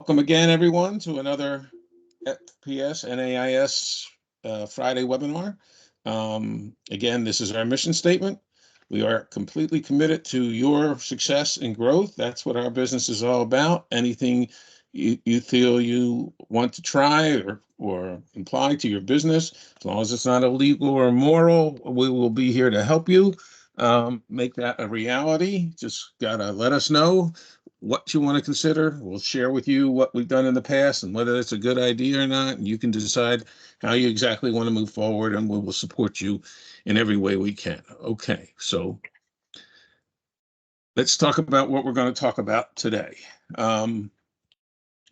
Welcome again, everyone, to another FPS NAIS Friday webinar. Again, this is our mission statement. We are completely committed to your success and growth. That's what our business is all about. Anything you feel you want to try or imply to your business, as long as it's not illegal or immoral, we will be here to help you make that a reality. Just gotta let us know what you want to consider. We'll share with you what we've done in the past and whether it's a good idea or not. And you can decide how you exactly want to move forward, and we will support you in every way we can. Okay, so let's talk about what we're going to talk about today.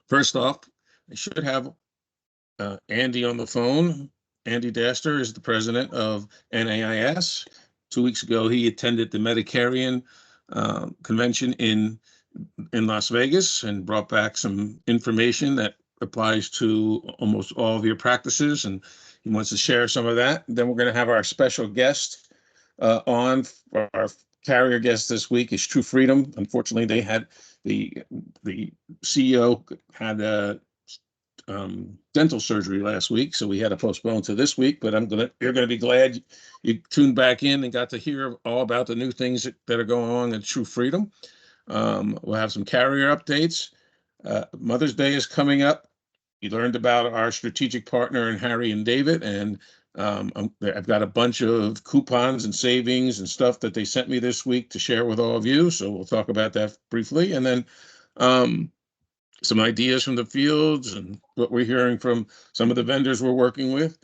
First off, I should have Andy on the phone. Andy Daster is the president of NAIS. 2 weeks ago, he attended the Medicarian convention in Las Vegas and brought back some information that applies to almost all of your practices, and he wants to share some of that. Then we're going to have our special guest on. Our carrier guest this week is True Freedom. Unfortunately, they had the CEO had a dental surgery last week, so we had to postpone to this week. But you're gonna be glad you tuned back in and got to hear all about the new things that are going on at True Freedom. We'll have some carrier updates. Mother's Day is coming up. You learned about our strategic partner in Harry and David, and I've got a bunch of coupons and savings and stuff that they sent me this week to share with all of you. So we'll talk about that briefly, and then some ideas from the fields and what we're hearing from some of the vendors we're working with.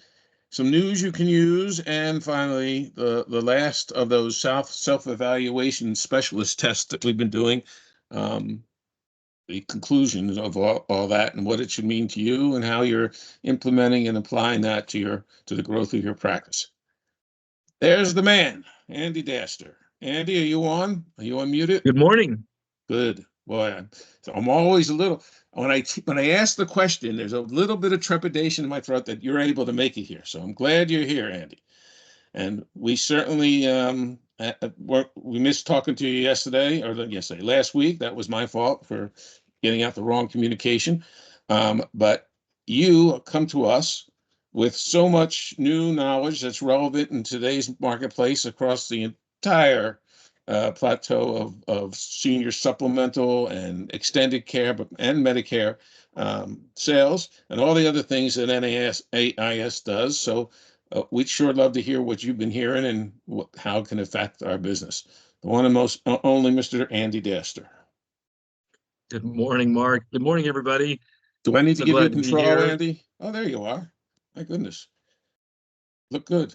Some news you can use, and finally, the last of those self-evaluation specialist tests that we've been doing, the conclusion of all that and what it should mean to you and how you're implementing and applying that to the growth of your practice. There's the man, Andy Daster. Andy, are you on? Are you unmuted? Good morning. Good. Boy, I'm always a little, when I ask the question, there's a little bit of trepidation in my throat that you're able to make it here. So I'm glad you're here, Andy. And we certainly, we missed talking to you last week. That was my fault for getting out the wrong communication. But you come to us with so much new knowledge that's relevant in today's marketplace across the entire plateau of senior supplemental and extended care and Medicare sales and all the other things that NAIS does. So we'd sure love to hear what you've been hearing and how it can affect our business. The one and most only Mr. Andy Daster. Good morning, Mark. Good morning, everybody. Do I need to give you control, Andy? Oh, there you are. My goodness. Look good.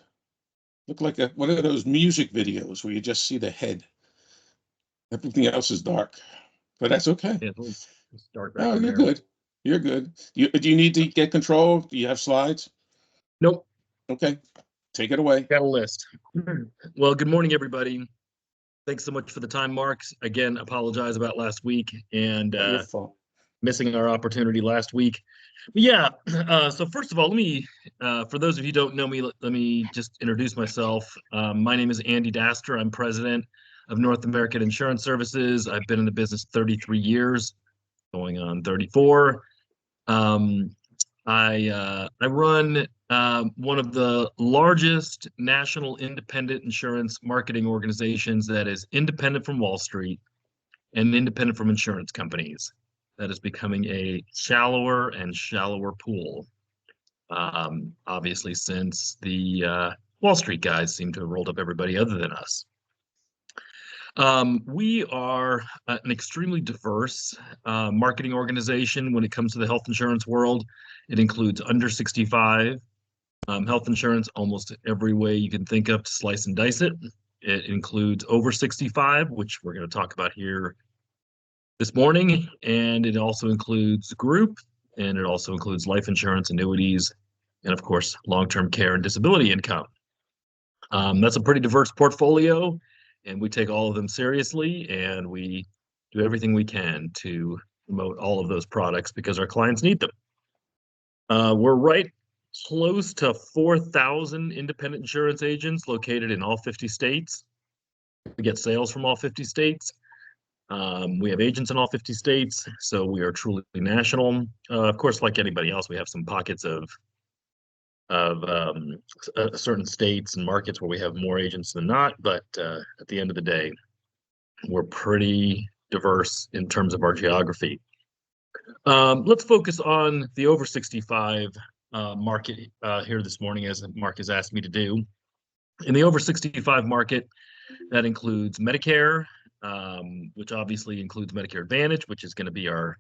Look like one of those music videos where you just see the head. Everything else is dark, but that's okay. Yeah, it's dark back you're there. Good. You're good. Do you need to get control? Do you have slides? Nope. Okay. Take it away. Got a list. Well, good morning, everybody. Thanks so much for the time, Mark. Again, apologize about last week and missing our opportunity last week. But yeah, so first of all, let me, for those of you who don't know me, let me just introduce myself. My name is Andy Daster. I'm president of North American Insurance Services. I've been in the business 33 years, going on 34. I run one of the largest national independent insurance marketing organizations that is independent from Wall Street and independent from insurance companies. That is becoming a shallower and shallower pool. Obviously, since the Wall Street guys seem to have rolled up everybody other than us. We are an extremely diverse marketing organization when it comes to the health insurance world. It includes under 65 health insurance, almost every way you can think of to slice and dice it. It includes over 65, which we're going to talk about here this morning, and it also includes group, and it also includes life insurance, annuities, and of course, long-term care and disability income. That's a pretty diverse portfolio, and we take all of them seriously, and we do everything we can to promote all of those products because our clients need them. We're right close to 4,000 independent insurance agents located in all 50 states. We get sales from all 50 states. We have agents in all 50 states, so we are truly national. Of course, like anybody else, we have some pockets of certain states and markets where we have more agents than not, but at the end of the day, we're pretty diverse in terms of our geography. Let's focus on the over 65 market here this morning, as Mark has asked me to do. In the over 65 market, that includes Medicare, which obviously includes Medicare Advantage, which is going to be our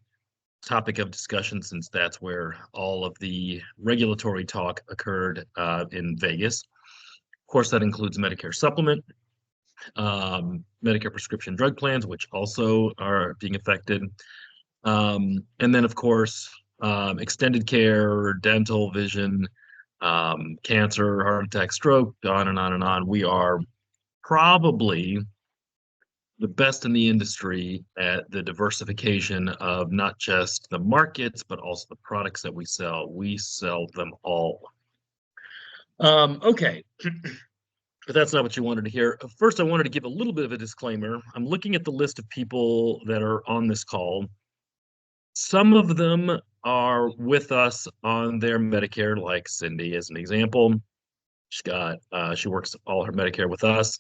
topic of discussion since that's where all of the regulatory talk occurred in Vegas. Of course, that includes Medicare Supplement, Medicare prescription drug plans, which also are being affected. And then, of course, extended care, dental, vision, cancer, heart attack, stroke, on and on and on. We are probably the best in the industry at the diversification of not just the markets, but also the products that we sell. We sell them all. Okay. But that's not what you wanted to hear. First, I wanted to give a little bit of a disclaimer. I'm looking at the list of people that are on this call. Some of them are with us on their Medicare, like Cindy as an example. She works all her Medicare with us.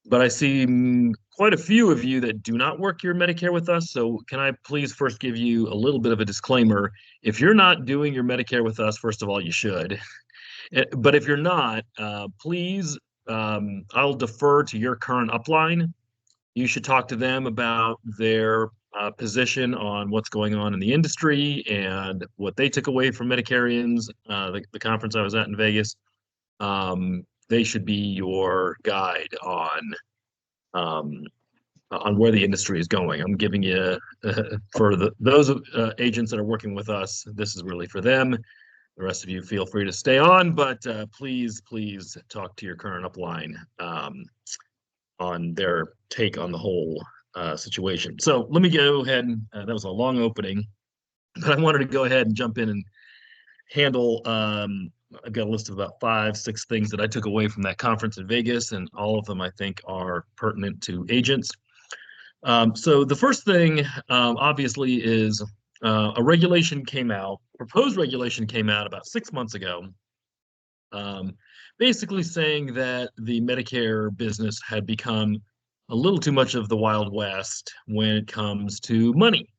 But I see quite a few of you that do not work your Medicare with us. So can I please first give you a little bit of a disclaimer? If you're not doing your Medicare with us, first of all, you should. But if you're not, please, I'll defer to your current upline. You should talk to them about their position on what's going on in the industry and what they took away from Medicarians, the conference I was at in Vegas. They should be your guide on where the industry is going. I'm giving you for those agents that are working with us, this is really for them. The rest of you feel free to stay on, but please talk to your current upline on their take on the whole situation. So let me go ahead and that was a long opening, but I wanted to go ahead and jump in and handle I've got a list of about 5-6 things that I took away from that conference in Vegas, and all of them I think are pertinent to agents. So the first thing, obviously, is a regulation came out, proposed regulation came out about 6 months ago, basically saying that the Medicare business had become a little too much of the Wild West when it comes to money.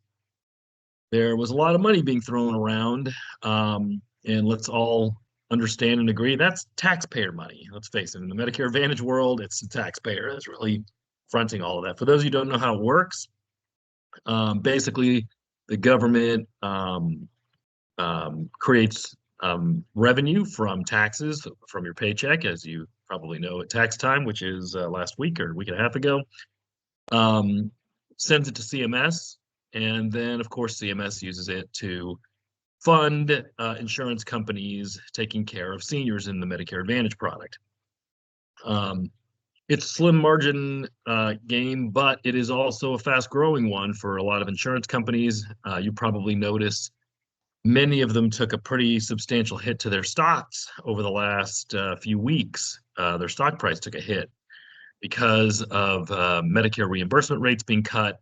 There was a lot of money being thrown around, and let's all understand and agree that's taxpayer money. Let's face it, in the Medicare Advantage world, it's the taxpayer that's really fronting all of that. For those of you who don't know how it works, basically the government creates revenue from taxes from your paycheck, as you probably know at tax time, which is last week or a week and a half ago, sends it to CMS, and then of course CMS uses it to fund insurance companies taking care of seniors in the Medicare Advantage product. It's a slim margin game, but it is also a fast growing one for a lot of insurance companies. You probably noticed many of them took a pretty substantial hit to their stocks over the last few weeks. Their stock price took a hit because of Medicare reimbursement rates being cut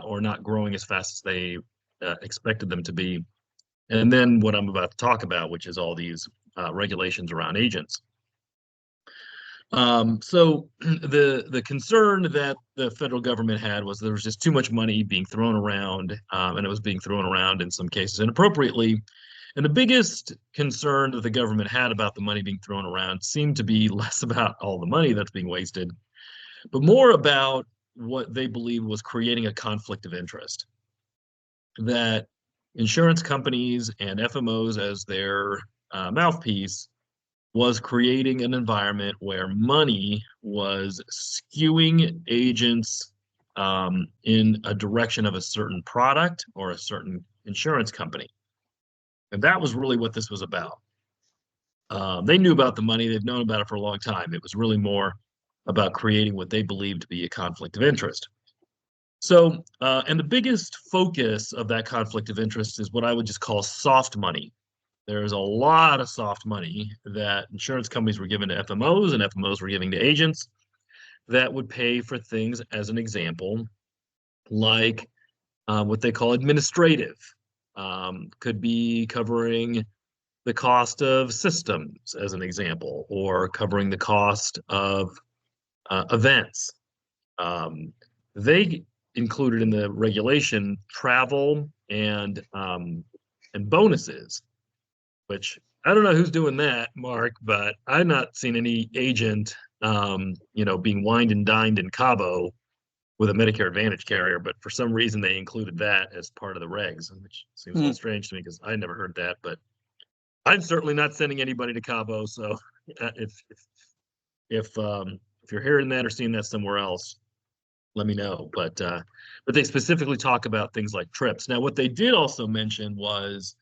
or not growing as fast as they expected them to be. And then what I'm about to talk about, which is all these regulations around agents. So the concern that the federal government had was there was just too much money being thrown around, and it was being thrown around in some cases inappropriately. And the biggest concern that the government had about the money being thrown around seemed to be less about all the money that's being wasted, but more about what they believed was creating a conflict of interest. That insurance companies and FMOs as their mouthpiece was creating an environment where money was skewing agents in a direction of a certain product or a certain insurance company. And that was really what this was about. They knew about the money. They've known about it for a long time. It was really more about creating what they believed to be a conflict of interest. So, and the biggest focus of that conflict of interest is what I would just call soft money. There's a lot of soft money that insurance companies were giving to FMOs and FMOs were giving to agents that would pay for things, as an example, like what they call administrative. Could be covering the cost of systems, as an example, or covering the cost of events. They included in the regulation travel and bonuses, which I don't know who's doing that, Mark, but I've not seen any agent, being wined and dined in Cabo with a Medicare Advantage carrier. But for some reason, they included that as part of the regs, which seems a little strange to me because I never heard that. But I'm certainly not sending anybody to Cabo. So if you're hearing that or seeing that somewhere else, let me know. But they specifically talk about things like trips. Now, what they did also mention was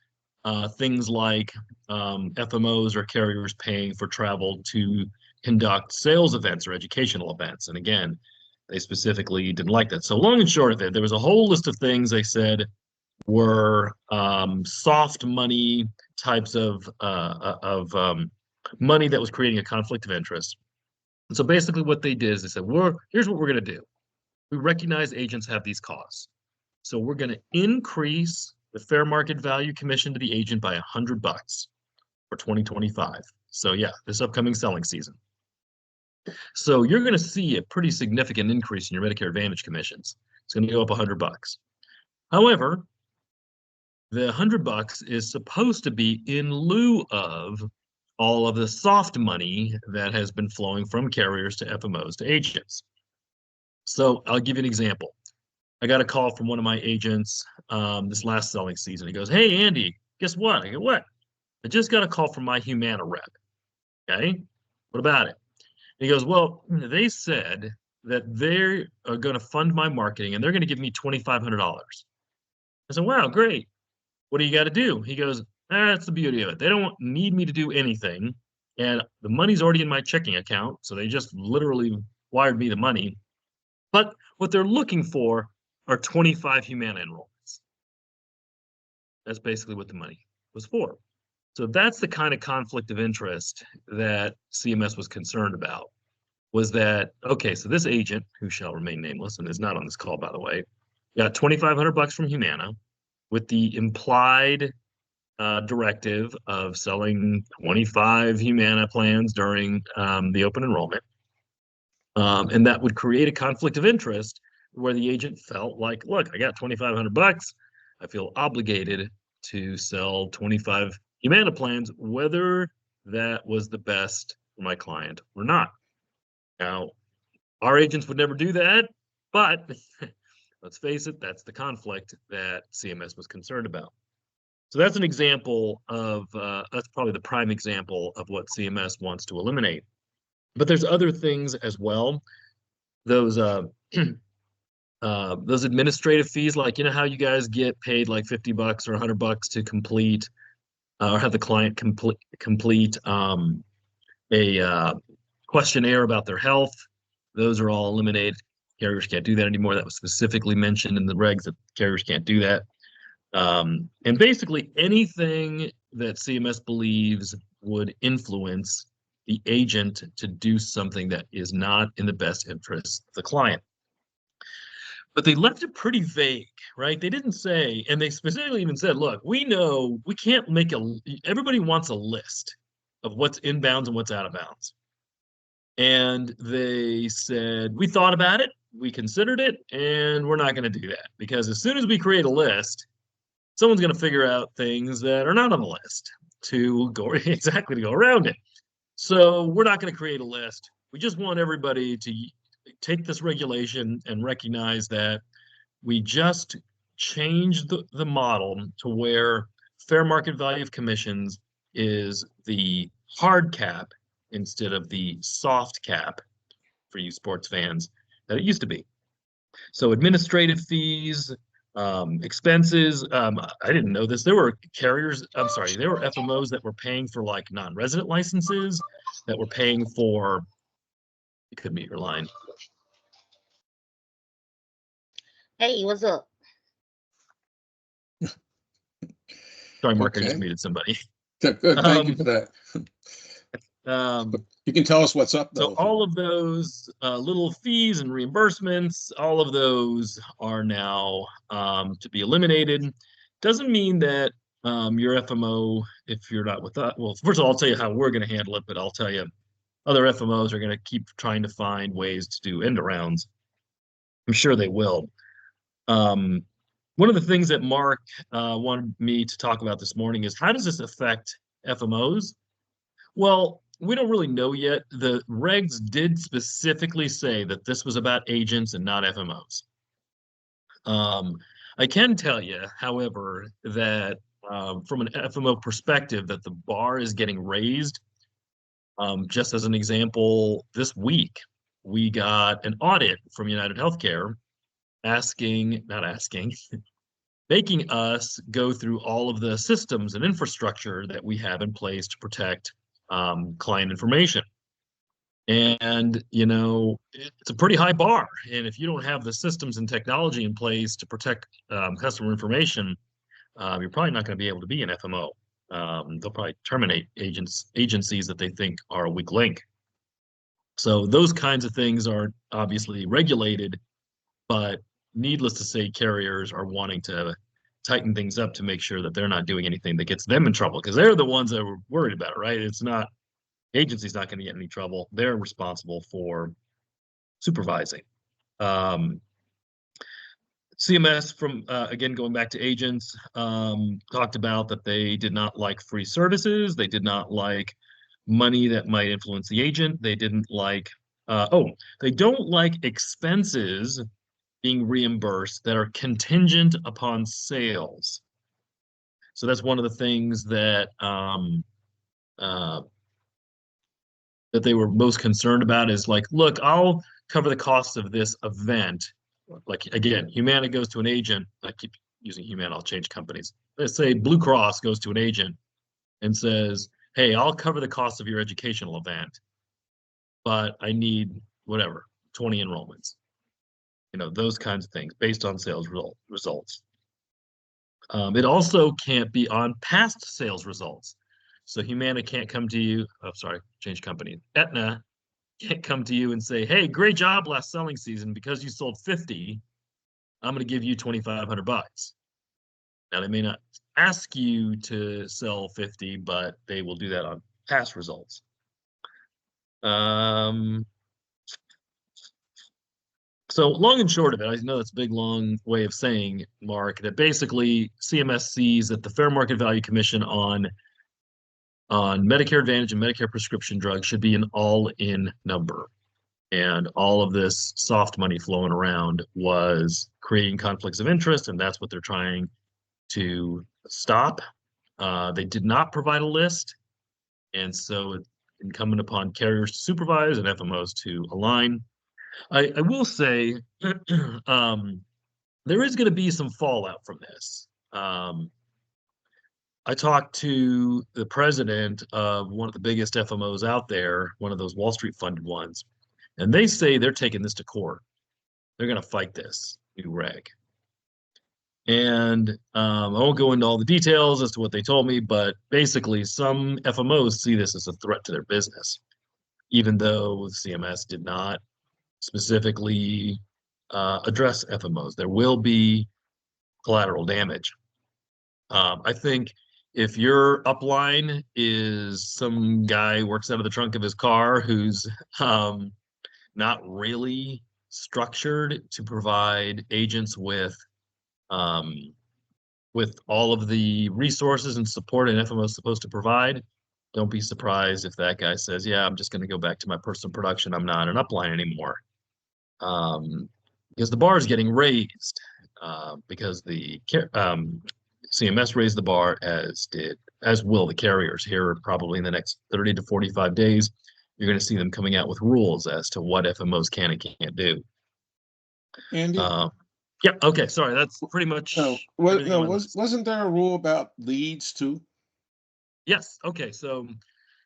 things like FMOs or carriers paying for travel to conduct sales events or educational events. And again, they specifically didn't like that. So long and short of it, there was a whole list of things they said were soft money types of money that was creating a conflict of interest. And so basically what they did is they said, here's what we're going to do. We recognize agents have these costs. So we're going to increase the fair market value commission to the agent by $100 for 2025. So yeah, this upcoming selling season. So you're going to see a pretty significant increase in your Medicare Advantage commissions. It's going to go up $100. However, the $100 is supposed to be in lieu of all of the soft money that has been flowing from carriers to FMOs to agents. So I'll give you an example. I got a call from one of my agents this last selling season. He goes, "Hey, Andy, guess what?" I go, "What?" "I just got a call from my Humana rep." "Okay, what about it?" And he goes, "Well, they said that they are going to fund my marketing and they're going to give me $2,500. I said, "Wow, great. What do you got to do?" He goes, "That's the beauty of it. They don't need me to do anything. And the money's already in my checking account. So they just literally wired me the money. But what they're looking for are 25 Humana enrollments." That's basically what the money was for. So that's the kind of conflict of interest that CMS was concerned about, was that, okay, so this agent, who shall remain nameless and is not on this call, by the way, got $2,500 from Humana with the implied directive of selling 25 Humana plans during the open enrollment. And that would create a conflict of interest where the agent felt like, look, I got $2,500. I feel obligated to sell 25 Humana plans, whether that was the best for my client or not. Now, our agents would never do that, but let's face it, that's the conflict that CMS was concerned about. So that's an example of, that's probably the prime example of what CMS wants to eliminate. But there's other things as well. Those administrative fees, like, you know how you guys get paid like $50 or $100 to complete or have the client complete a questionnaire about their health. Those are all eliminated. Carriers can't do that anymore. That was specifically mentioned in the regs that carriers can't do that. And basically anything that CMS believes would influence the agent to do something that is not in the best interest of the client. But they left it pretty vague, right? They didn't say, and they specifically even said, look, we know we can't make everybody wants a list of what's inbounds and what's out of bounds. And they said, we thought about it, we considered it, and we're not going to do that, because as soon as we create a list, someone's going to figure out things that are not on the list to go around it. So we're not going to create a list. We just want everybody to take this regulation and recognize that we just changed the model to where fair market value of commissions is the hard cap instead of the soft cap, for you sports fans, that it used to be. So administrative fees, expenses, I didn't know this. There were carriers, there were FMOs that were paying for like non-resident licenses, that were paying for, you could mute your line. Hey, what's up? Sorry, Mark, Okay. I just muted somebody. Good. Thank you for that. You can tell us what's up, though. So all of those little fees and reimbursements, all of those are now to be eliminated. Doesn't mean that your FMO, if you're not with us, well, first of all, I'll tell you how we're going to handle it, but I'll tell you other FMOs are going to keep trying to find ways to do end arounds. I'm sure they will. One of the things that Mark wanted me to talk about this morning is how does this affect FMOs? Well, we don't really know yet. The regs did specifically say that this was about agents and not FMOs. I can tell you, however, that from an FMO perspective, that the bar is getting raised. Just as an example, this week, we got an audit from United Healthcare making us go through all of the systems and infrastructure that we have in place to protect client information. And, you know, it's a pretty high bar. And if you don't have the systems and technology in place to protect customer information, you're probably not going to be able to be an FMO. They'll probably terminate agencies that they think are a weak link. So those kinds of things are obviously regulated, but needless to say, carriers are wanting to tighten things up to make sure that they're not doing anything that gets them in trouble, because they're the ones that are worried about it, right? It's not, agency's not going to get in any trouble. They're responsible for supervising. CMS, from again, going back to agents, talked about that they did not like free services. They did not like money that might influence the agent. They didn't like, they don't like expenses being reimbursed that are contingent upon sales. So that's one of the things that that they were most concerned about is like, look, I'll cover the cost of this event. Like, again, Humana goes to an agent. I keep using Humana, I'll change companies. Let's say Blue Cross goes to an agent and says, hey, I'll cover the cost of your educational event, but I need whatever, 20 enrollments. You know, those kinds of things based on sales results. It also can't be on past sales results. So Humana can't come to you, change company. Aetna can't come to you and say, hey, great job last selling season. Because you sold 50, I'm going to give you $2,500. Now, they may not ask you to sell 50, but they will do that on past results. So long and short of it, I know that's a big, long way of saying, Mark, that basically CMS sees that the Fair Market Value Commission on Medicare Advantage and Medicare prescription drugs should be an all-in number. And all of this soft money flowing around was creating conflicts of interest, and that's what they're trying to stop. They did not provide a list, and so it's incumbent upon carriers to supervise and FMOs to align. I will say there is going to be some fallout from this. I talked to the president of one of the biggest FMOs out there, one of those Wall Street funded ones, and they say they're taking this to court. They're going to fight this new reg. And I won't go into all the details as to what they told me, but basically some FMOs see this as a threat to their business, even though CMS did not specifically address FMOs. There will be collateral damage. I think if your upline is some guy who works out of the trunk of his car who's not really structured to provide agents with all of the resources and support an FMO is supposed to provide, don't be surprised if that guy says, yeah, I'm just going to go back to my personal production. I'm not an upline anymore. Because the bar is getting raised because the CMS raised the bar, as will the carriers. Here probably in the next 30 to 45 days, you're going to see them coming out with rules as to what FMOs can and can't do. Andy? Yeah, okay, sorry, that's pretty much. Wasn't there a rule about leads too? Yes, okay, so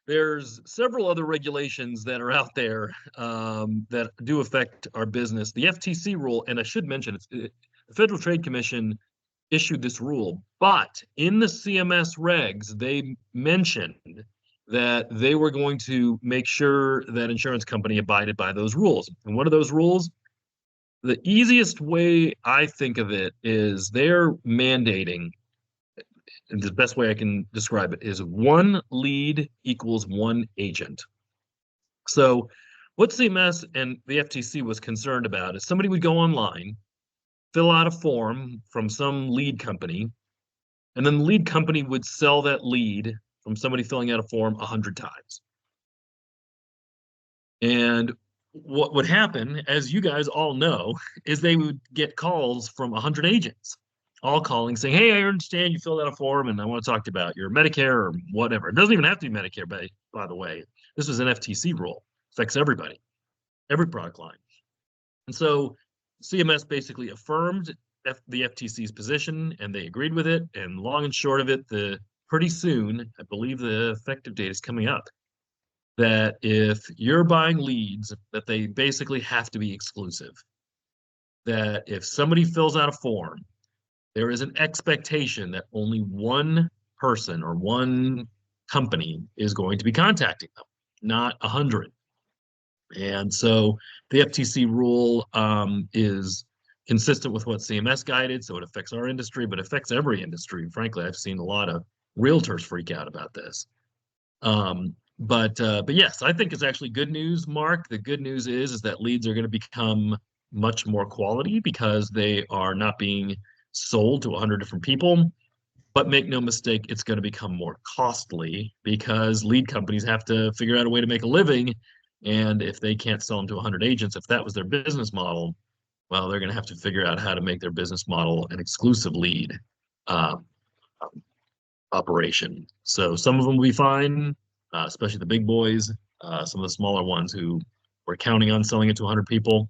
there's several other regulations that are out there that do affect our business. The FTC rule, and I should mention, the Federal Trade Commission issued this rule, but in the CMS regs, they mentioned that they were going to make sure that insurance company abided by those rules. And what are those rules? The easiest way I think of it is they're mandating, and the best way I can describe it is one lead equals one agent. So what CMS and the FTC was concerned about is somebody would go online, fill out a form from some lead company, and then the lead company would sell that lead from somebody filling out a form 100 times. And what would happen, as you guys all know, is they would get calls from 100 agents, all calling saying, hey, I understand you filled out a form and I want to talk to you about your Medicare or whatever. It doesn't even have to be Medicare, by the way. This is an FTC rule. Affects everybody, every product line. And so CMS basically affirmed the FTC's position and they agreed with it. And long and short of it, pretty soon, I believe the effective date is coming up, that if you're buying leads, that they basically have to be exclusive. That if somebody fills out a form, there is an expectation that only one person or one company is going to be contacting them, not 100. And so the FTC rule is consistent with what CMS guided, so it affects our industry, but affects every industry. Frankly, I've seen a lot of realtors freak out about this. But yes, I think it's actually good news, Mark. The good news is that leads are going to become much more quality because they are not being sold to 100 different people. But make no mistake, it's going to become more costly because lead companies have to figure out a way to make a living. And if they can't sell them to 100 agents, if that was their business model, well, they're going to have to figure out how to make their business model an exclusive lead operation. So some of them will be fine, especially the big boys. Some of the smaller ones who were counting on selling it to 100 people,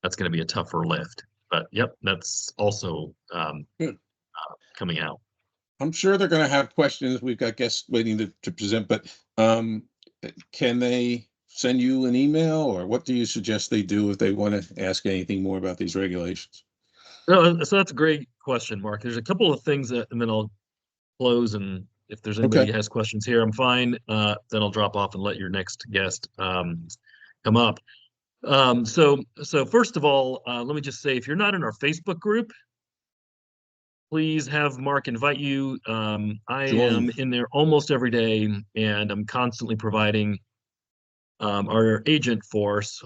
that's going to be a tougher lift. But yep, that's also coming out. I'm sure they're going to have questions. We've got guests waiting to present, but can they send you an email, or what do you suggest they do if they want to ask anything more about these regulations? No, so that's a great question, Mark. There's a couple of things that, and then I'll close, and if there's anybody who has questions here, I'm fine. Then I'll drop off and let your next guest come up. So first of all, let me just say, if you're not in our Facebook group, please have Mark invite you. I am in there almost every day, and I'm constantly providing our agent force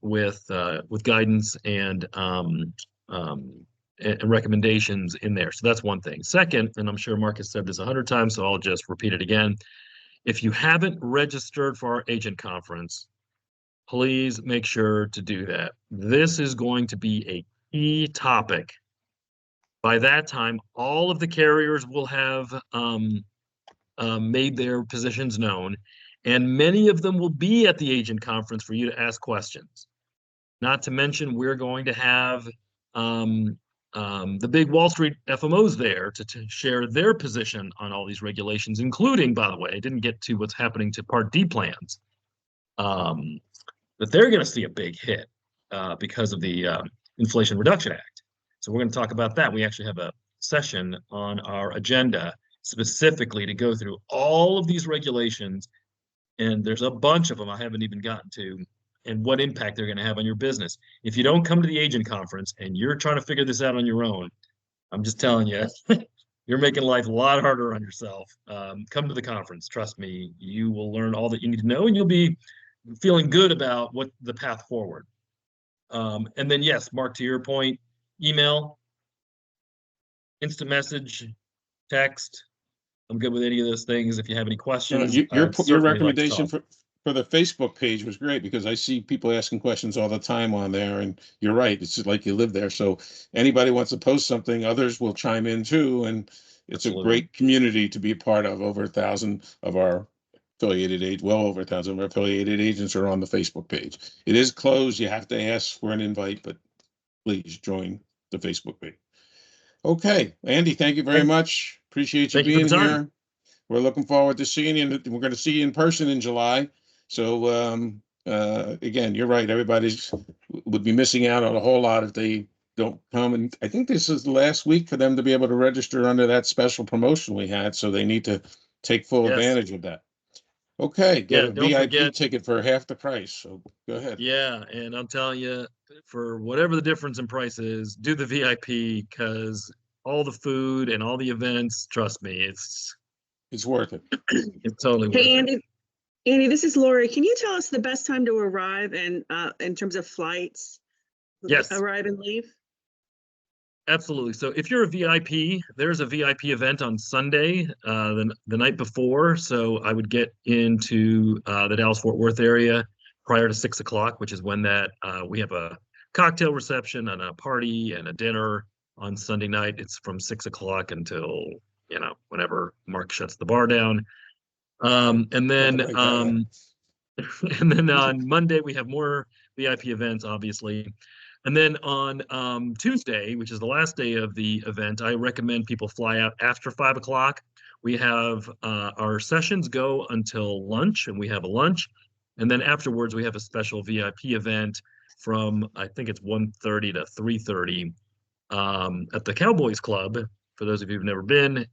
with guidance and recommendations in there. So that's one thing. Second, and I'm sure Mark has said this 100 times, so I'll just repeat it again. If you haven't registered for our agent conference, please make sure to do that. This is going to be a key topic. By that time, all of the carriers will have made their positions known, and many of them will be at the agent conference for you to ask questions. Not to mention, we're going to have the big Wall Street FMOs there to share their position on all these regulations, including, by the way, I didn't get to what's happening to Part D plans, that they're going to see a big hit because of the Inflation Reduction Act. So we're going to talk about that. We actually have a session on our agenda specifically to go through all of these regulations, and there's a bunch of them I haven't even gotten to, and what impact they're going to have on your business. If you don't come to the agent conference and you're trying to figure this out on your own, I'm just telling you, you're making life a lot harder on yourself. Come to the conference. Trust me, you will learn all that you need to know, and you'll be feeling good about what the path forward. And then, yes, Mark, to your point, email, instant message, text. I'm good with any of those things. If you have any questions, your recommendation for the Facebook page was great, because I see people asking questions all the time on there, and you're right. It's just like you live there. So anybody wants to post something, others will chime in too. And it's a great community to be a part of. Over 1,000 of our affiliated agents, well over 1,000 of our affiliated agents are on the Facebook page. It is closed. You have to ask for an invite, but please join the Facebook page. Okay, Andy, thank you very much. Appreciate you being here. We're looking forward to seeing you. We're going to see you in person in July. So again, you're right. Everybody would be missing out on a whole lot if they don't come. And I think this is the last week for them to be able to register under that special promotion we had. So they need to take full advantage of that. Okay, get Yeah, a don't VIP forget. ticket for half the price. So go ahead. Yeah, and I'm telling you, for whatever the difference in price is, do the VIP because all the food and all the events, trust me, It's worth it. it's totally worth Hey, it. Andy, this is Lori. Can you tell us the best time to arrive and in terms of flights? Yes. Arrive and leave? Absolutely. So if you're a VIP, there's a VIP event on Sunday, the night before. So I would get into the Dallas-Fort Worth area prior to 6 o'clock, which is when that we have a cocktail reception and a party and a dinner on Sunday night. It's from 6 o'clock until, whenever Mark shuts the bar down. And then Write that down. and then on Monday we have more VIP events, obviously. And then on Tuesday, which is the last day of the event, I recommend people fly out after 5 o'clock. We have our sessions go until lunch, and we have a lunch. And then afterwards, we have a special VIP event from, I think it's 1:30 to 3:30 at the Cowboys Club. For those of you who've never been,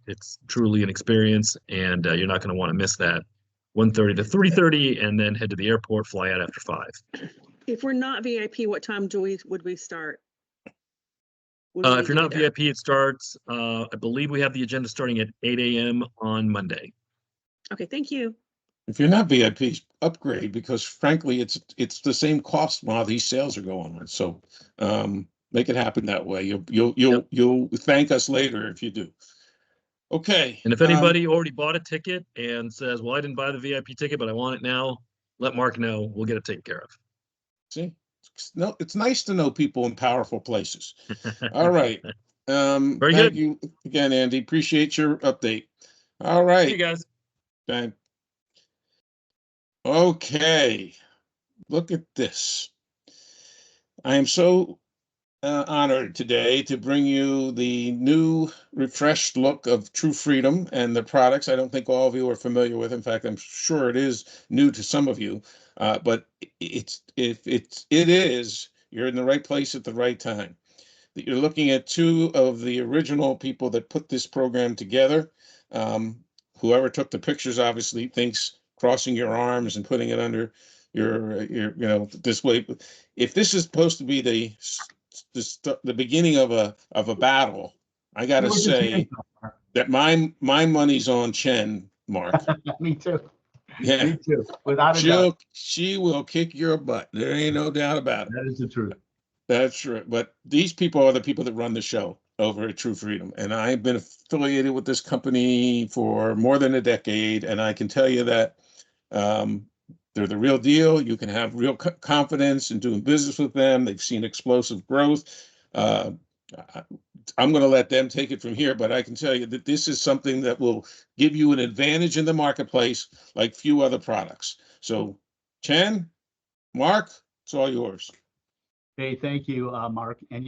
it's truly an experience, and you're not going to want to miss that. 1:30 to 3:30, and then head to the airport, fly out after 5. If we're not VIP, what time would we start? Would we If you're be not there? VIP, it starts, I believe we have the agenda starting at 8 a.m. on Monday. Okay, thank you. If you're not VIP, upgrade because frankly, it's the same cost while these sales are going on. So make it happen that way. You'll thank us later if you do. Okay. And if anybody already bought a ticket and says, well, I didn't buy the VIP ticket, but I want it now, let Mark know. We'll get it taken care of. See, no, it's nice to know people in powerful places. All right. Very Thank good. you again, Andy. Appreciate your update. All right. See you guys. Thank. Okay. Look at this. I am so honored today to bring you the new refreshed look of True Freedom and the products. I don't think all of you are familiar with. In fact, I'm sure it is new to some of you, but you're in the right place at the right time. You're looking at two of the original people that put this program together. Whoever took the pictures obviously thinks crossing your arms and putting it under your this way. If this is supposed to be the beginning of a battle, I got to say that my money's on Chen, Mark. Me too. Yeah, Me too. Without a doubt. she will kick your butt. There ain't no doubt about it. That is the truth. That's right. But these people are the people that run the show over at True Freedom. And I've been affiliated with this company for more than a decade. And I can tell you that they're the real deal. You can have real confidence in doing business with them. They've seen explosive growth. I'm going to let them take it from here, but I can tell you that this is something that will give you an advantage in the marketplace like few other products. So, Chen, Mark, it's all yours. Hey, thank you, Mark. And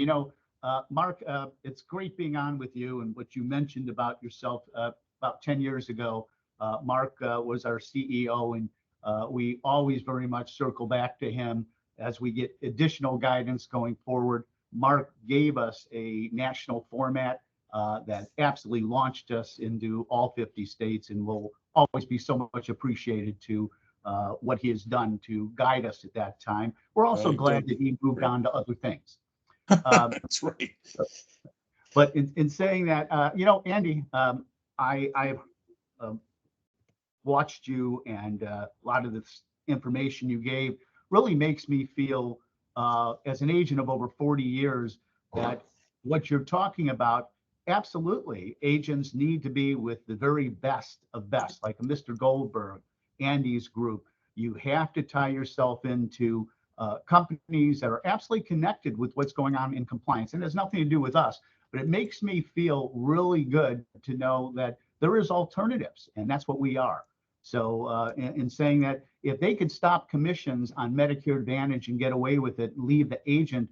Mark, it's great being on with you. And what you mentioned about yourself about 10 years ago, Mark was our CEO, and we always very much circle back to him as we get additional guidance going forward. Mark gave us a national format that absolutely launched us into all 50 states and will always be so much appreciated to what he has done to guide us at that time. We're also glad that he moved on to other things. That's right. But in saying that, Andy, I've watched you, and a lot of this information you gave really makes me feel, as an agent of over 40 years, that what you're talking about, absolutely, agents need to be with the very best of best, like Mr. Goldberg, Andy's group. You have to tie yourself into companies that are absolutely connected with what's going on in compliance. And it has nothing to do with us, but it makes me feel really good to know that there is alternatives, and that's what we are. So in saying that, if they could stop commissions on Medicare Advantage and get away with it, leave the agent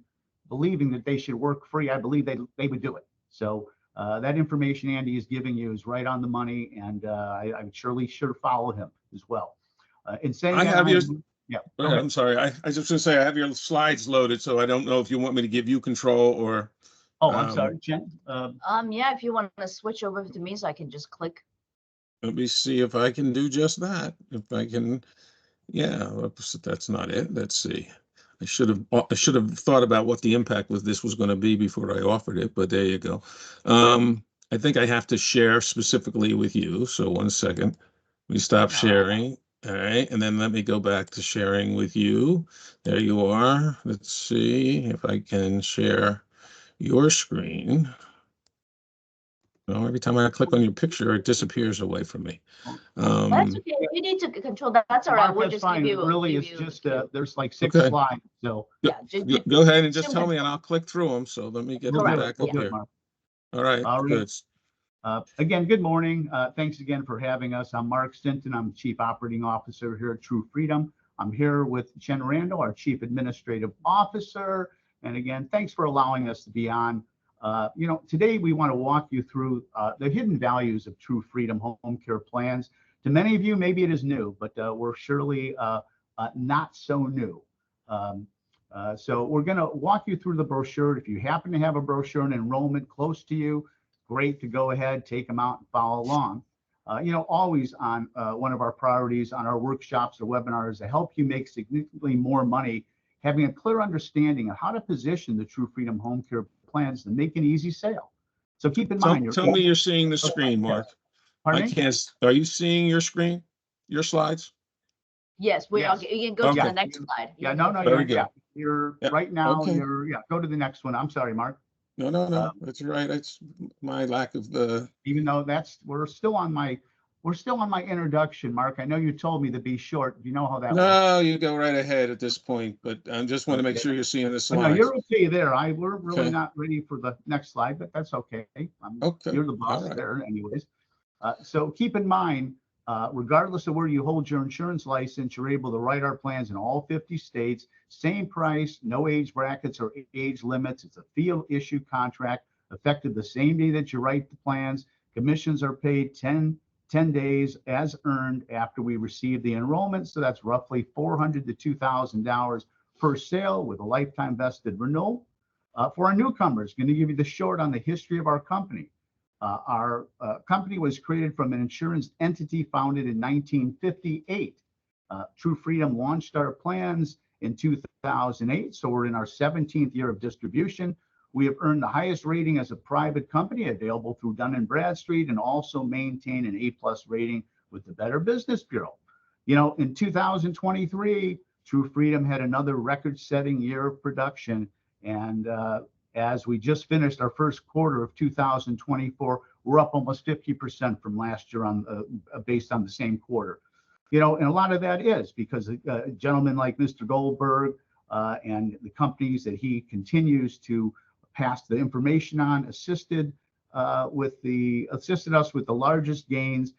believing that they should work free, I believe they would do it. So that information Andy is giving you is right on the money, and I surely should follow him as well. In saying I have yours. Yeah. Go ahead. I'm sorry. I just going to say I have your slides loaded, so I don't know if you want me to give you control or. Oh, I'm sorry, Jen. Yeah, if you want to switch over to me so I can just click. let me see if I can do just that. If I can, yeah, oops, that's not it. Let's see. I should have thought about what the impact with this was going to be before I offered it, but there you go. I think I have to share specifically with you. So 1 second. We stop sharing. All right. And then let me go back to sharing with you. There you are. Let's see if I can share your screen. No, every time I click on your picture, it disappears away from me. That's okay. You need to control that. That's all right. Mark, We'll that's just fine. give It you. really give is you- just, give you- there's like 6 Okay. slides, so. Yeah, just Go ahead and just assume tell that- me and I'll click through them. So let me get We'll them do it. back We'll up do it, here. Mark. All right, All right. good. Again, good morning. Thanks again for having us. I'm Mark Stinton. I'm Chief Operating Officer here at True Freedom. I'm here with Jen Randall, our Chief Administrative Officer. And again, thanks for allowing us to be on. Today we want to walk you through the hidden values of True Freedom Home Care Plans. To many of you, maybe it is new, but we're surely not so new. So we're going to walk you through the brochure. If you happen to have a brochure and enrollment close to you, great to go ahead, take them out and follow along. Always on one of our priorities on our workshops or webinars to help you make significantly more money, having a clear understanding of how to position the True Freedom Home Care Plans to make an easy sale. So keep in mind. Tell me you're seeing the screen, Mark. Pardon I me? can't. Are you seeing your screen, your slides? Yes, Yes. you can go to Okay. the next slide. You Yeah, can no, go no, to- Very you're, good. yeah, you're Yeah, right now, okay. go to the next one. I'm sorry, Mark. No. That's right. It's my lack of the. Even though we're still on my introduction, Mark. I know you told me to be short. You know how that works. No, you go right ahead at this point, but I just want to make sure you're seeing the But no, slides. you're okay there. We're really Okay. not ready for the next slide, but that's okay. Okay, You're the boss all right. there anyways. So keep in mind, regardless of where you hold your insurance license, you're able to write our plans in all 50 states. Same price, no age brackets or age limits. It's a field issue contract effective the same day that you write the plans. Commissions are paid 10 days as earned after we receive the enrollment. So that's roughly $400 to $2,000 per sale with a lifetime vested renewal. For our newcomers, going to give you the short on the history of our company. Our company was created from an insurance entity founded in 1958. True Freedom launched our plans in 2008, so we're in our 17th year of distribution. We have earned the highest rating as a private company available through Dun & Bradstreet and also maintain an A+ rating with the Better Business Bureau. In 2023, True Freedom had another record-setting year of production, and as we just finished our first quarter of 2024, we're up almost 50% from last year based on the same quarter. And a lot of that is because a gentleman like Mr. Goldberg and the companies that he continues to pass the information on assisted us with the largest gains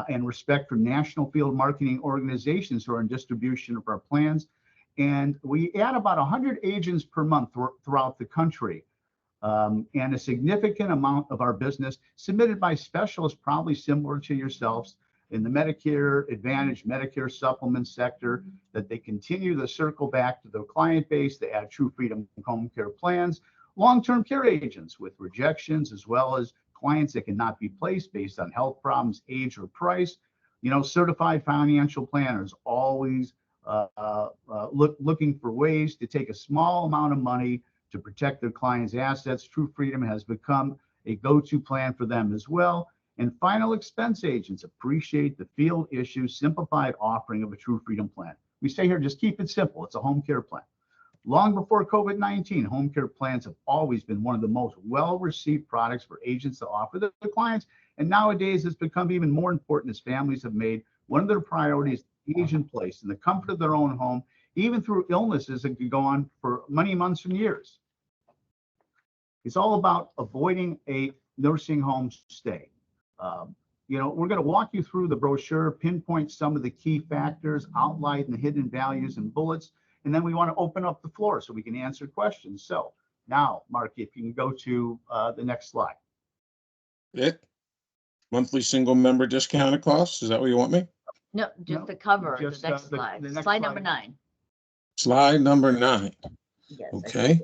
and respect from national field marketing organizations who are in distribution of our plans. And we add about 100 agents per month throughout the country. And a significant amount of our business submitted by specialists, probably similar to yourselves in the Medicare Advantage, Medicare Supplement sector, that they continue to circle back to their client base. They add True Freedom Home Care Plans, long-term care agents with rejections, as well as clients that cannot be placed based on health problems, age, or price. Certified financial planners always looking for ways to take a small amount of money to protect their clients' assets. True Freedom has become a go-to plan for them as well. And final expense agents appreciate the field issue simplified offering of a True Freedom plan. We say here, just keep it simple. It's a home care plan. Long before COVID-19, home care plans have always been one of the most well-received products for agents to offer their clients. And nowadays, it's become even more important as families have made one of their priorities age in place in the comfort of their own home, even through illnesses that could go on for many months and years. It's all about avoiding a nursing home stay. We're going to walk you through the brochure, pinpoint some of the key factors, outline the hidden values and bullets, and then we want to open up the floor so we can answer questions. So now, Mark, if you can go to the next slide. Monthly single member discounted costs. Is that what you want me? No, just No, the cover, just, the next the slide. next Slide number slide. 9. Slide number 9. Yes. Okay.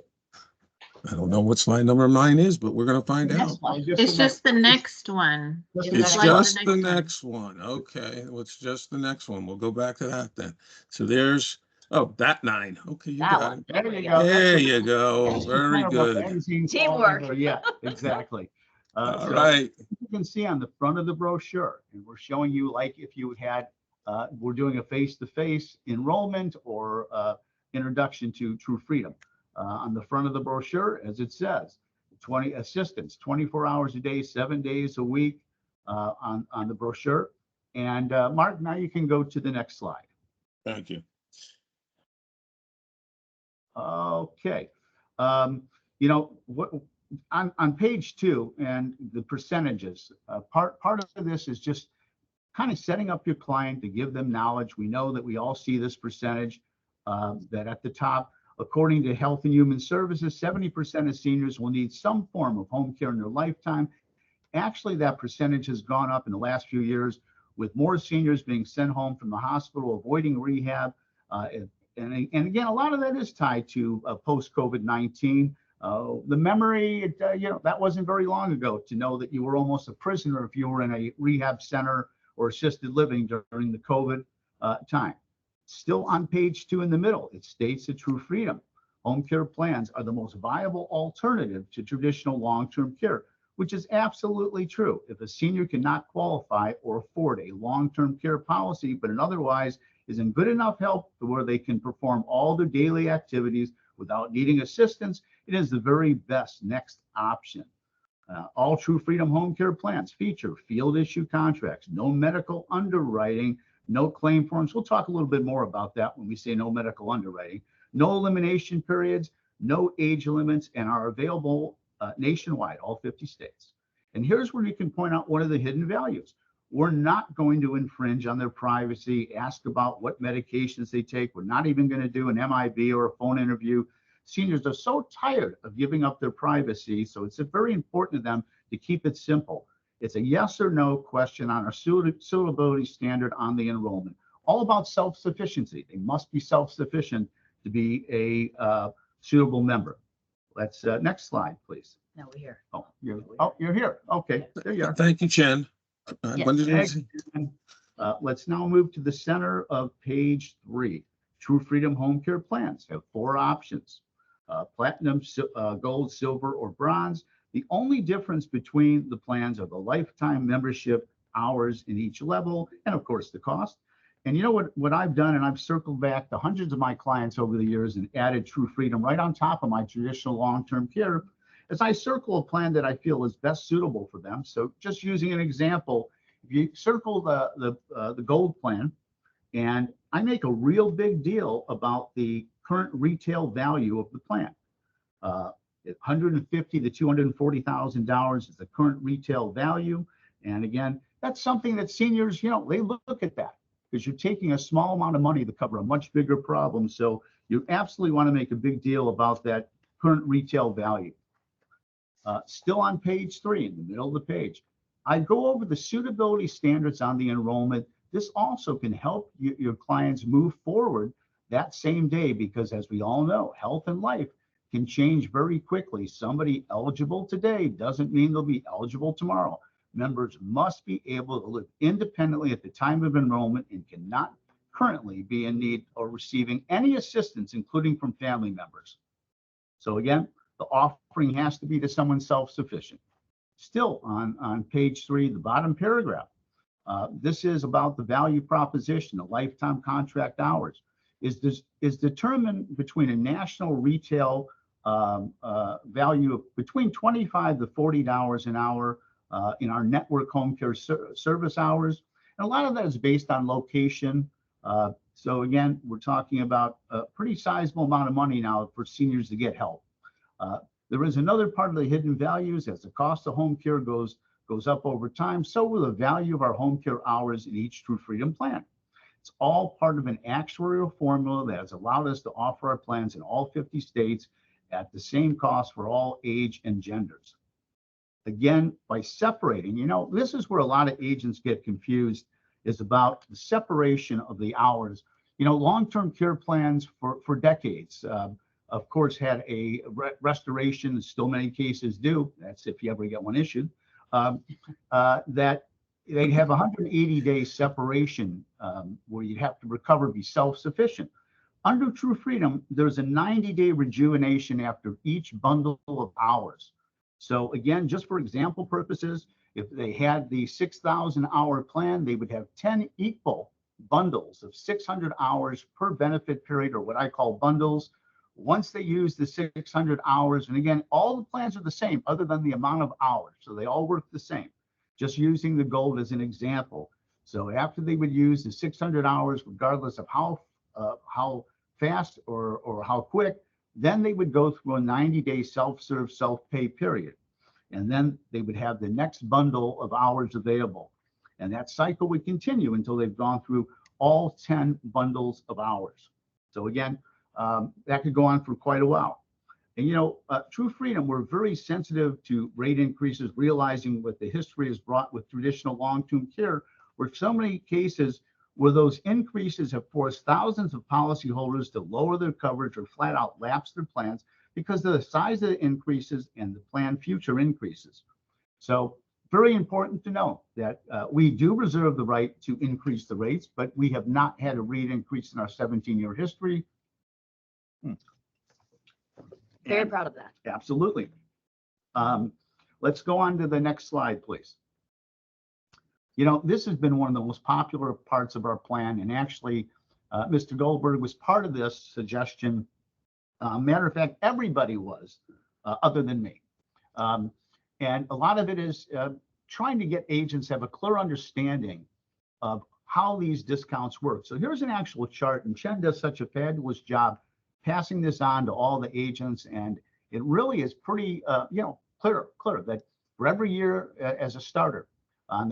I don't know what slide number mine is, but we're gonna find The out. next one. It's just the next one. Just It's It's like just the one. next one. Okay, it's just the next one. We'll go back to that then. So there's, oh, that 9. Okay, you That got one. it. There you go. There you go. That's Very kind of a good. benzene Teamwork. polymer. Yeah, exactly. All So right. you can see on the front of the brochure, and we're showing you like if you had, we're doing a face-to-face enrollment or introduction to True Freedom. On the front of the brochure, as it says, 20 assistants, 24 hours a day, 7 days a week on the brochure. And Mark, now you can go to the next slide. Thank you. Okay. You know, what on page 2 and the percentages, part of this is just kind of setting up your client to give them knowledge. We know that we all see this percentage that at the top, according to Health and Human Services, 70% of seniors will need some form of home care in their lifetime. Actually, that percentage has gone up in the last few years, with more seniors being sent home from the hospital, avoiding rehab. And again, a lot of that is tied to post-COVID-19. The memory, you know, that wasn't very long ago to know that you were almost a prisoner if you were in a rehab center or assisted living during the COVID time. Still on page 2 in the middle, it states that True Freedom home care plans are the most viable alternative to traditional long-term care, which is absolutely true. If a senior cannot qualify or afford a long-term care policy, but otherwise is in good enough health to where they can perform all their daily activities without needing assistance, it is the very best next option. All True Freedom home care plans feature field issue contracts, no medical underwriting, no claim forms. We'll talk a little bit more about that when we say no medical underwriting, no elimination periods, no age limits, and are available nationwide, all 50 states. And here's where you can point out one of the hidden values. We're not going to infringe on their privacy, ask about what medications they take. We're not even going to do an MIB or a phone interview. Seniors are so tired of giving up their privacy, so it's very important to them to keep it simple. It's a yes or no question on our suitability standard on the enrollment. All about self-sufficiency. They must be self-sufficient to be a suitable member. Let's next slide, please. Now we're here. Oh, you're here. Okay, there you are. Thank you, Chen. Yes. When did Thanks. you- Let's now move to the center of page 3. True Freedom home care plans have 4 options: platinum, gold, silver, or bronze. The only difference between the plans are the lifetime membership hours in each level, and of course the cost. And you know what I've done, and I've circled back to hundreds of my clients over the years and added True Freedom right on top of my traditional long-term care, as I circle a plan that I feel is best suitable for them. So just using an example, if you circle the gold plan, and I make a real big deal about the current retail value of the plan. $150,000 to $240,000 is the current retail value. And again, that's something that seniors, you know, they look at that because you're taking a small amount of money to cover a much bigger problem. So you absolutely want to make a big deal about that current retail value. Still on page 3, in the middle of the page, I go over the suitability standards on the enrollment. This also can help your clients move forward that same day, because as we all know, health and life can change very quickly. Somebody eligible today doesn't mean they'll be eligible tomorrow. Members must be able to live independently at the time of enrollment and cannot currently be in need or receiving any assistance, including from family members. So again, the offering has to be to someone self-sufficient. Still on page 3, the bottom paragraph, this is about the value proposition. The lifetime contract hours is determined between a national retail value of between $25 to $40 an hour in our network home care service hours. And a lot of that is based on location. So again, we're talking about a pretty sizable amount of money now for seniors to get help. There is another part of the hidden values. As the cost of home care goes up over time, so will the value of our home care hours in each True Freedom plan. It's all part of an actuarial formula that has allowed us to offer our plans in all 50 states at the same cost for all age and genders. Again, by separating, you know, this is where a lot of agents get confused, is about the separation of the hours. You know, long-term care plans for decades, of course, had a restoration, still many cases do, that's if you ever get one issued, that they'd have 180-day separation where you'd have to recover, be self-sufficient. Under True Freedom, there's a 90-day rejuvenation after each bundle of hours. So again, just for example purposes, if they had the 6,000-hour plan, they would have 10 equal bundles of 600 hours per benefit period, or what I call bundles. Once they use the 600 hours, and again, all the plans are the same other than the amount of hours. So they all work the same, just using the gold as an example. So after they would use the 600 hours, regardless of how fast or how quick, then they would go through a 90-day self-serve, self-pay period. And then they would have the next bundle of hours available. And that cycle would continue until they've gone through all 10 bundles of hours. So again, that could go on for quite a while. And True Freedom, we're very sensitive to rate increases, realizing what the history has brought with traditional long-term care, where so many cases where those increases have forced thousands of policyholders to lower their coverage or flat out lapse their plans because of the size of the increases and the plan future increases. So very important to know that we do reserve the right to increase the rates, but we have not had a rate increase in our 17-year history. Very And proud of that. absolutely. Let's go on to the next slide, please. This has been one of the most popular parts of our plan, and actually, Mr. Goldberg was part of this suggestion. Matter of fact, everybody was, other than me. And a lot of it is trying to get agents to have a clear understanding of how these discounts work. So here's an actual chart, and Chen does such a fabulous job passing this on to all the agents, and it really is pretty, clear that for every year as a starter, on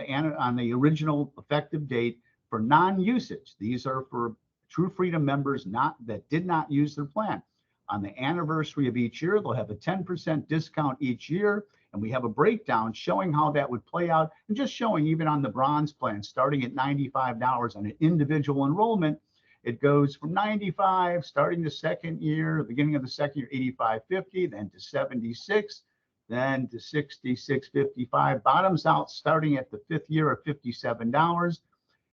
the original effective date for non-usage. These are for True Freedom members that did not use their plan. On the anniversary of each year, they'll have a 10% discount each year, and we have a breakdown showing how that would play out, and just showing even on the bronze plan, starting at $95 on an individual enrollment, it goes from 95, starting the second year, beginning of the second year, 85.50, then to 76. Then to 66.55, bottoms out starting at the fifth year of $57,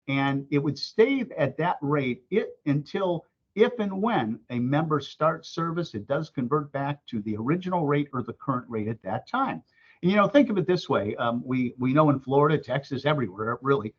and it would stay at that rate until if and when a member starts service, it does convert back to the original rate or the current rate at that time. And think of it this way: we know in Florida, Texas, everywhere, really,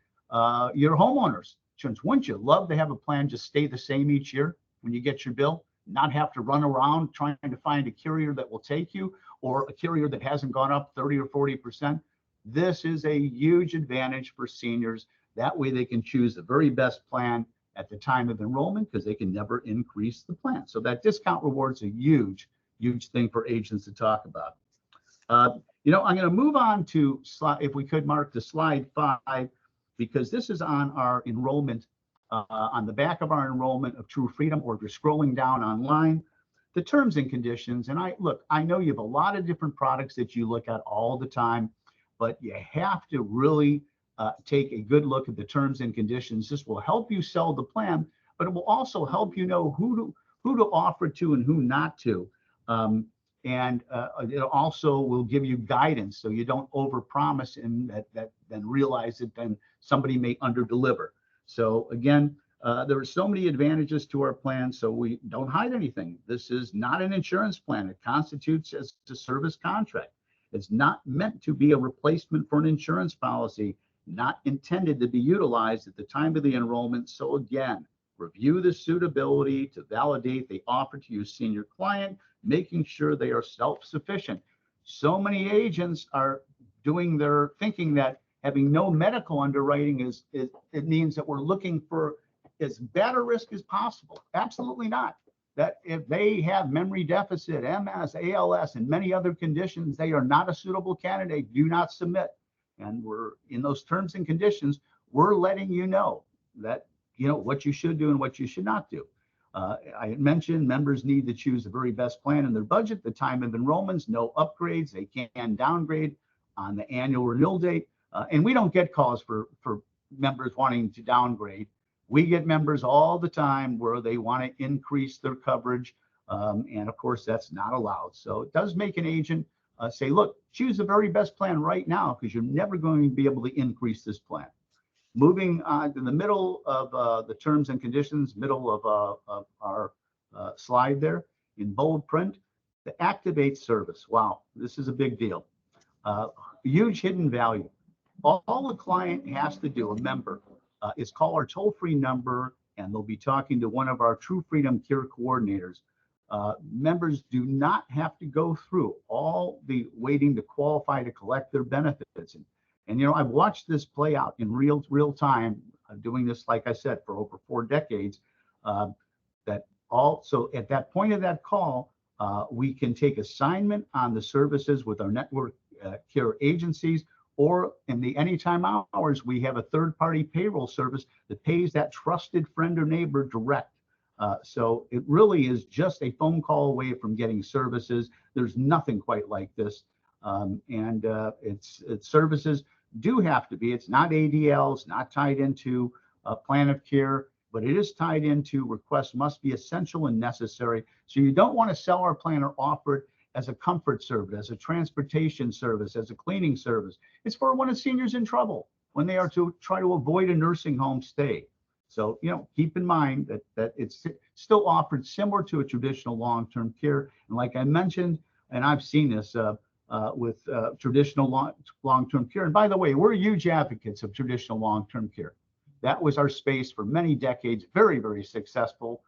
your homeowners insurance. Wouldn't you love to have a plan just stay the same each year when you get your bill? Not have to run around trying to find a carrier that will take you, or a carrier that hasn't gone up 30 or 40%. This is a huge advantage for seniors. That way they can choose the very best plan at the time of enrollment because they can never increase the plan. So that discount reward's a huge, huge thing for agents to talk about. I'm going to move on to slide, if we could mark to slide 5, because this is on our enrollment, on the back of our enrollment of True Freedom, or if you're scrolling down online, the terms and conditions. And I know you have a lot of different products that you look at all the time, but you have to really take a good look at the terms and conditions. This will help you sell the plan, but it will also help you know who to offer to and who not to. And it also will give you guidance so you don't overpromise and that then realize that then somebody may underdeliver. So again, there are so many advantages to our plan, so we don't hide anything. This is not an insurance plan. It constitutes as a service contract. It's not meant to be a replacement for an insurance policy, not intended to be utilized at the time of the enrollment. So again, review the suitability to validate the offer to your senior client, making sure they are self-sufficient. So many agents are thinking that having no medical underwriting it means that we're looking for as bad a risk as possible. Absolutely not. That if they have memory deficit, MS, ALS, and many other conditions, they are not a suitable candidate. Do not submit. And we're in those terms and conditions, we're letting you know that, what you should do and what you should not do. I had mentioned members need to choose the very best plan in their budget. The time of enrollments, no upgrades. They can downgrade on the annual renewal date. And we don't get calls for members wanting to downgrade. We get members all the time where they want to increase their coverage And of course, that's not allowed. So it does make an agent say, look, choose the very best plan right now, because you're never going to be able to increase this plan. Moving on to the middle of the terms and conditions, middle of our slide there in bold print, the activate service. Wow, this is a big deal. Huge hidden value. All the client has to do, a member, is call our toll-free number, and they'll be talking to one of our True Freedom Care coordinators. Members do not have to go through all the waiting to qualify to collect their benefits. And I've watched this play out in real time, doing this, like I said, for over 4 decades. So at that point of that call, we can take assignment on the services with our network care agencies, or in the anytime hours, we have a third-party payroll service that pays that trusted friend or neighbor direct. So it really is just a phone call away from getting services. There's nothing quite like this. It's services do have to be, it's not ADLs, not tied into a plan of care, but it is tied into requests must be essential and necessary. So you don't want to sell our plan or offer it as a comfort service, as a transportation service, as a cleaning service. It's for when a senior's in trouble, when they are to try to avoid a nursing home stay. So, keep in mind that it's still offered similar to a traditional long-term care. And like I mentioned, and I've seen this with traditional long-term care. And by the way, we're huge advocates of traditional long-term care. That was our space for many decades, very, very successful.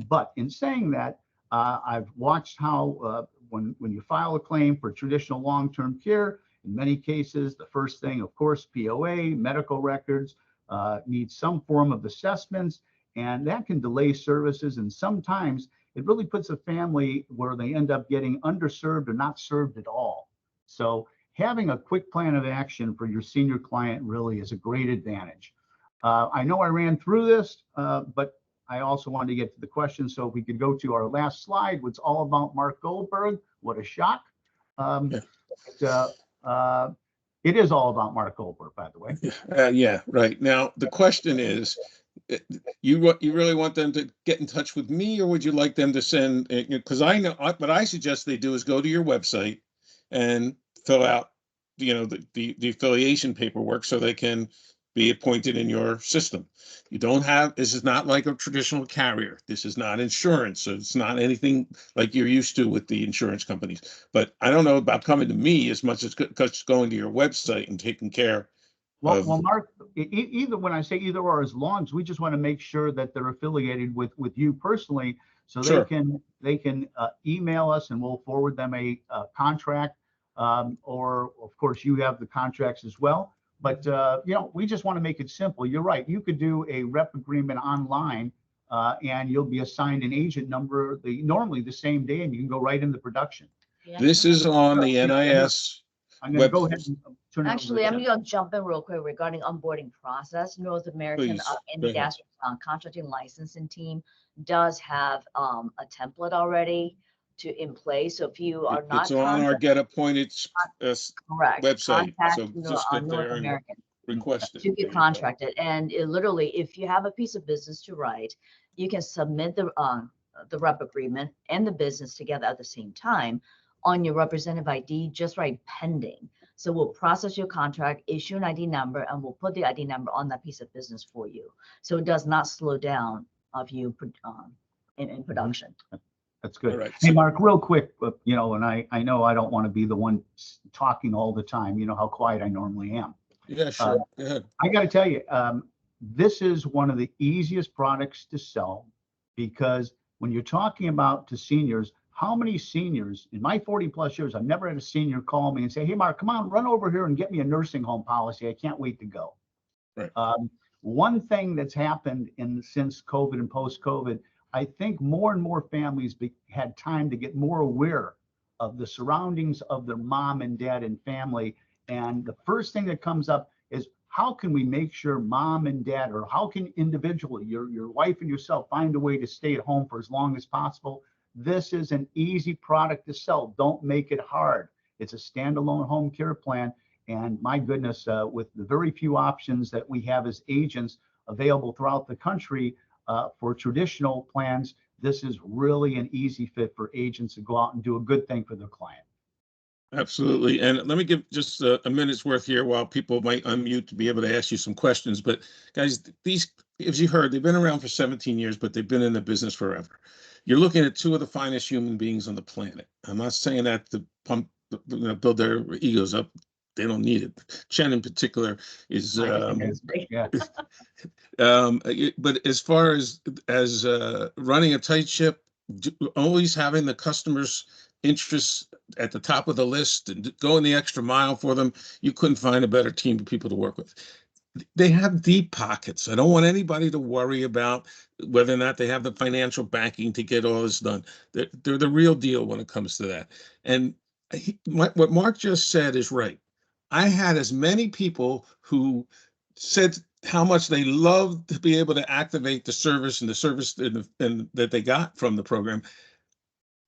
But in saying that, I've watched how when you file a claim for traditional long-term care, in many cases, the first thing, of course, POA, medical records, needs some form of assessments, and that can delay services. And sometimes it really puts a family where they end up getting underserved or not served at all. So having a quick plan of action for your senior client really is a great advantage. I know I ran through this, but I also wanted to get to the question. So if we could go to our last slide, what's all about Mark Goldberg. What a shock. It is all about Mark Goldberg, by the way. Yeah, right. Now, the question is, you really want them to get in touch with me, or would you like them to send, because I know what I suggest they do is go to your website and fill out, the affiliation paperwork so they can be appointed in your system. This is not like a traditional carrier. This is not insurance. So it's not anything like you're used to with the insurance companies. But I don't know about coming to me as much as going to your website and taking care. Well, Mark, either when I say either or, as long as we just want to make sure that they're affiliated with you personally, so Sure. they can email us and we'll forward them a contract, or of course you have the contracts as well. But we just want to make it simple. You're right. You could do a rep agreement online, and you'll be assigned an agent number normally the same day, and you can go right into production. This is on the NIS. I'm going to go ahead and turn it over Actually, to I'm Jen. going to jump in real quick regarding onboarding process. North American Please, go Andy ahead. Dasher contracting licensing team does have a template already in place. So if you are not It's on our Get Appointed correct, website. contact So just get North there and American request it. to There you get go. contracted. And literally, if you have a piece of business to write, you can submit the rep agreement and the business together at the same time on your representative ID. Just write pending. So we'll process your contract, issue an ID number, and we'll put the ID number on that piece of business for you. So it does not slow down of you in production. That's good. All right. Hey, Mark, real quick, and I know I don't want to be the one talking all the time. You know how quiet I normally am. Yeah, sure. Go ahead. I got to tell you, this is one of the easiest products to sell, because when you're talking about to seniors, how many seniors in my 40 plus years, I've never had a senior call me and say, hey, Mark, come on, run over here and get me a nursing home policy. I can't wait to go. Right. One thing that's happened since COVID and post-COVID, I think more and more families had time to get more aware of the surroundings of their mom and dad and family. And the first thing that comes up is, how can we make sure mom and dad, or how can individually, your wife and yourself, find a way to stay at home for as long as possible? This is an easy product to sell. Don't make it hard. It's a standalone home care plan. And my goodness, with the very few options that we have as agents available throughout the country for traditional plans, this is really an easy fit for agents to go out and do a good thing for their client. Absolutely. And let me give just a minute's worth here while people might unmute to be able to ask you some questions. But guys, these, as you heard, they've been around for 17 years, but they've been in the business forever. You're looking at two of the finest human beings on the planet. I'm not saying that to pump, build their egos up. They don't need it. Chen in particular is, Yeah. but as far as running a tight ship, always having the customer's interests at the top of the list and going the extra mile for them, you couldn't find a better team of people to work with. They have deep pockets. I don't want anybody to worry about whether or not they have the financial backing to get all this done. They're the real deal when it comes to that. And what Mark just said is right. I had as many people who said how much they loved to be able to activate the service and the service and that they got from the program.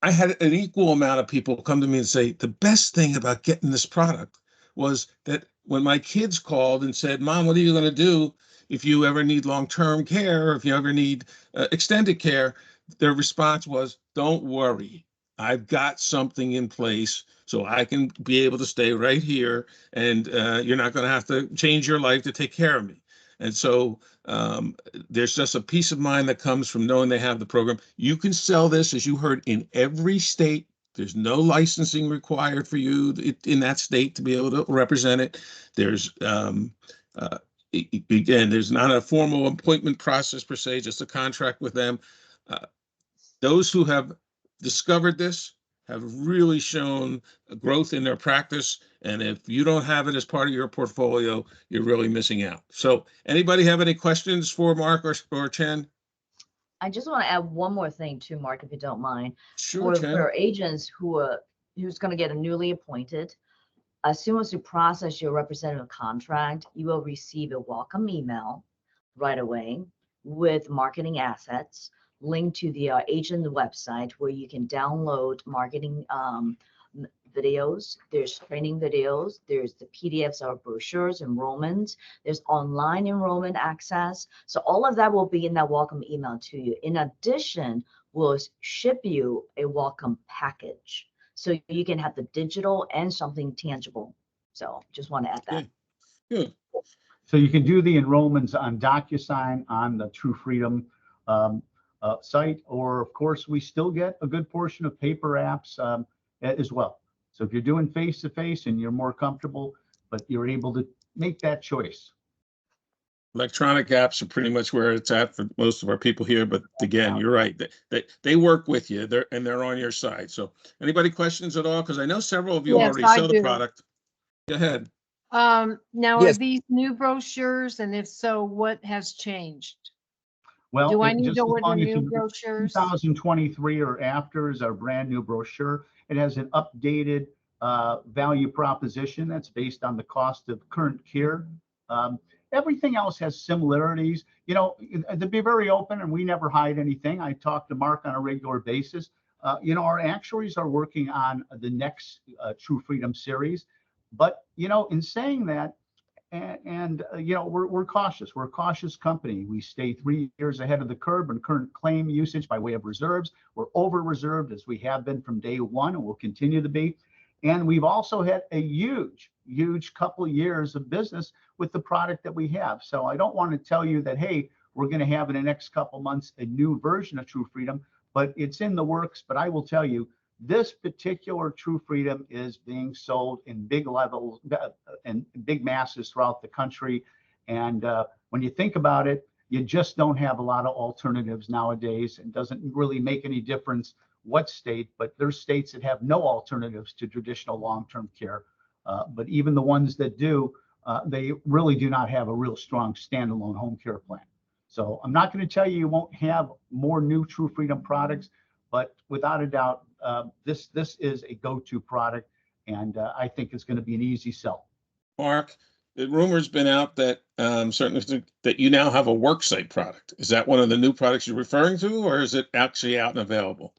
I had an equal amount of people come to me and say, the best thing about getting this product was that when my kids called and said, Mom, what are you going to do if you ever need long-term care, or if you ever need extended care? Their response was, don't worry. I've got something in place so I can be able to stay right here, and you're not going to have to change your life to take care of me. And so there's just a peace of mind that comes from knowing they have the program. You can sell this, as you heard, in every state. There's no licensing required for you in that state to be able to represent it. There's, again, there's not a formal appointment process per se, just a contract with them. Those who have discovered this have really shown a growth in their practice. And if you don't have it as part of your portfolio, you're really missing out. So anybody have any questions for Mark or Chen? I just want to add one more thing too, Mark, if you don't mind. Sure, Chen. For agents who's going to get a newly appointed, as soon as you process your representative contract, you will receive a welcome email right away with marketing assets linked to the agent website where you can download marketing videos. There's training videos. There's the PDFs of brochures, enrollments. There's online enrollment access. So all of that will be in that welcome email to you. In addition, we'll ship you a welcome package so you can have the digital and something tangible. So just want to add that. Good. So you can do the enrollments on DocuSign on the True Freedom site, or of course, we still get a good portion of paper apps as well. So if you're doing face-to-face and you're more comfortable, but you're able to make that choice. Electronic apps are pretty much where it's at for most of our people here. But again, you're right. They work with you. They're on your side. So anybody questions at all? Because I know several of you Yes, already I sell the do. product. Go ahead. Now, Yes. are these new brochures? And if so, what has changed? Well, Do I need just to as order long as new you- brochures? 2023 or after is our brand new brochure. It has an updated value proposition that's based on the cost of current care. Everything else has similarities. You know, to be very open, and we never hide anything. I talk to Mark on a regular basis. You know, our actuaries are working on the next True Freedom series. But, you know, in saying that, you know, we're cautious. We're a cautious company. We stay 3 years ahead of the curve in current claim usage by way of reserves. We're over reserved, as we have been from day one, and will continue to be. And we've also had a huge couple years of business with the product that we have. So I don't want to tell you that, hey, we're going to have in the next couple months a new version of True Freedom, but it's in the works. But I will tell you, this particular True Freedom is being sold in big levels and big masses throughout the country. And when you think about it, you just don't have a lot of alternatives nowadays. It doesn't really make any difference what state, but there's states that have no alternatives to traditional long-term care. But even the ones that do, they really do not have a real strong standalone home care plan. So I'm not going to tell you you won't have more new True Freedom products, but without a doubt, this is a go-to product, and I think it's going to be an easy sell. Mark, the rumor's been out that certainly that you now have a worksite product. Is that one of the new products you're referring to, or is it actually out and available?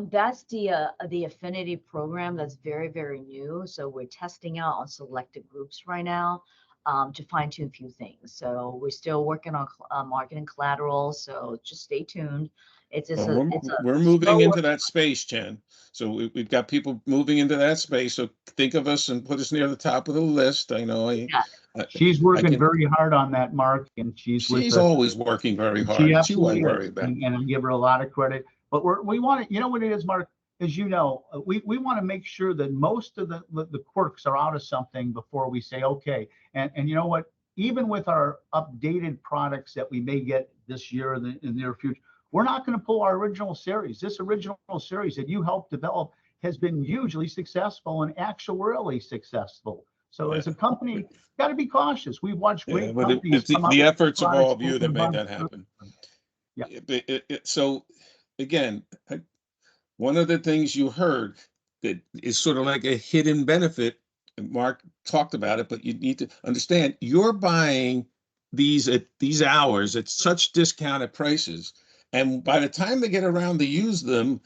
That's the affinity program that's very, very new. So we're testing out on selected groups right now. to fine tune a few things. So we're still working on marketing collateral. So just stay tuned. It's Well, it's a we're moving slow into that space, Jen. So we've got people moving into that space. So think of us and put us near the top of the list. I know She's I working can, very hard on that, Mark, and she's always working very She hard. She absolutely won't worry is, about it. and I give her a lot of credit. But we want to, you know what it is, Mark, as you know, we want to make sure that most of the quirks are out of something before we say, okay. And you know what, even with our updated products that we may get this year in the near future, we're not going to pull our original series. This original series that you helped develop has been hugely successful and actuarially successful. So as a company, got to be cautious. We've watched great But companies it's come up the with efforts of all of products you that made over that happen. Yeah. So again, one of the things you heard that is sort of like a hidden benefit, and Mark talked about it, but you need to understand you're buying these at these hours at such discounted prices. And by the time they get around to use them,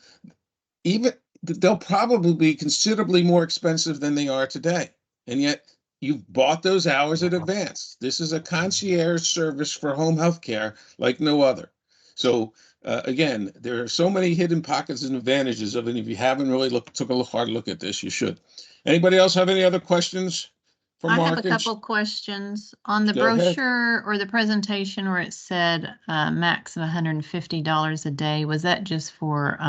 even they'll probably be considerably more expensive than they are today. And yet you've bought those hours in advance. This is a concierge service for home health care like no other. So again, there are so many hidden pockets and advantages of it. If you haven't really took a hard look at this, you should. Anybody else have any other questions for I Mark? have a couple questions on the Go ahead. brochure or the presentation where it said max of $150 a day. Was that just for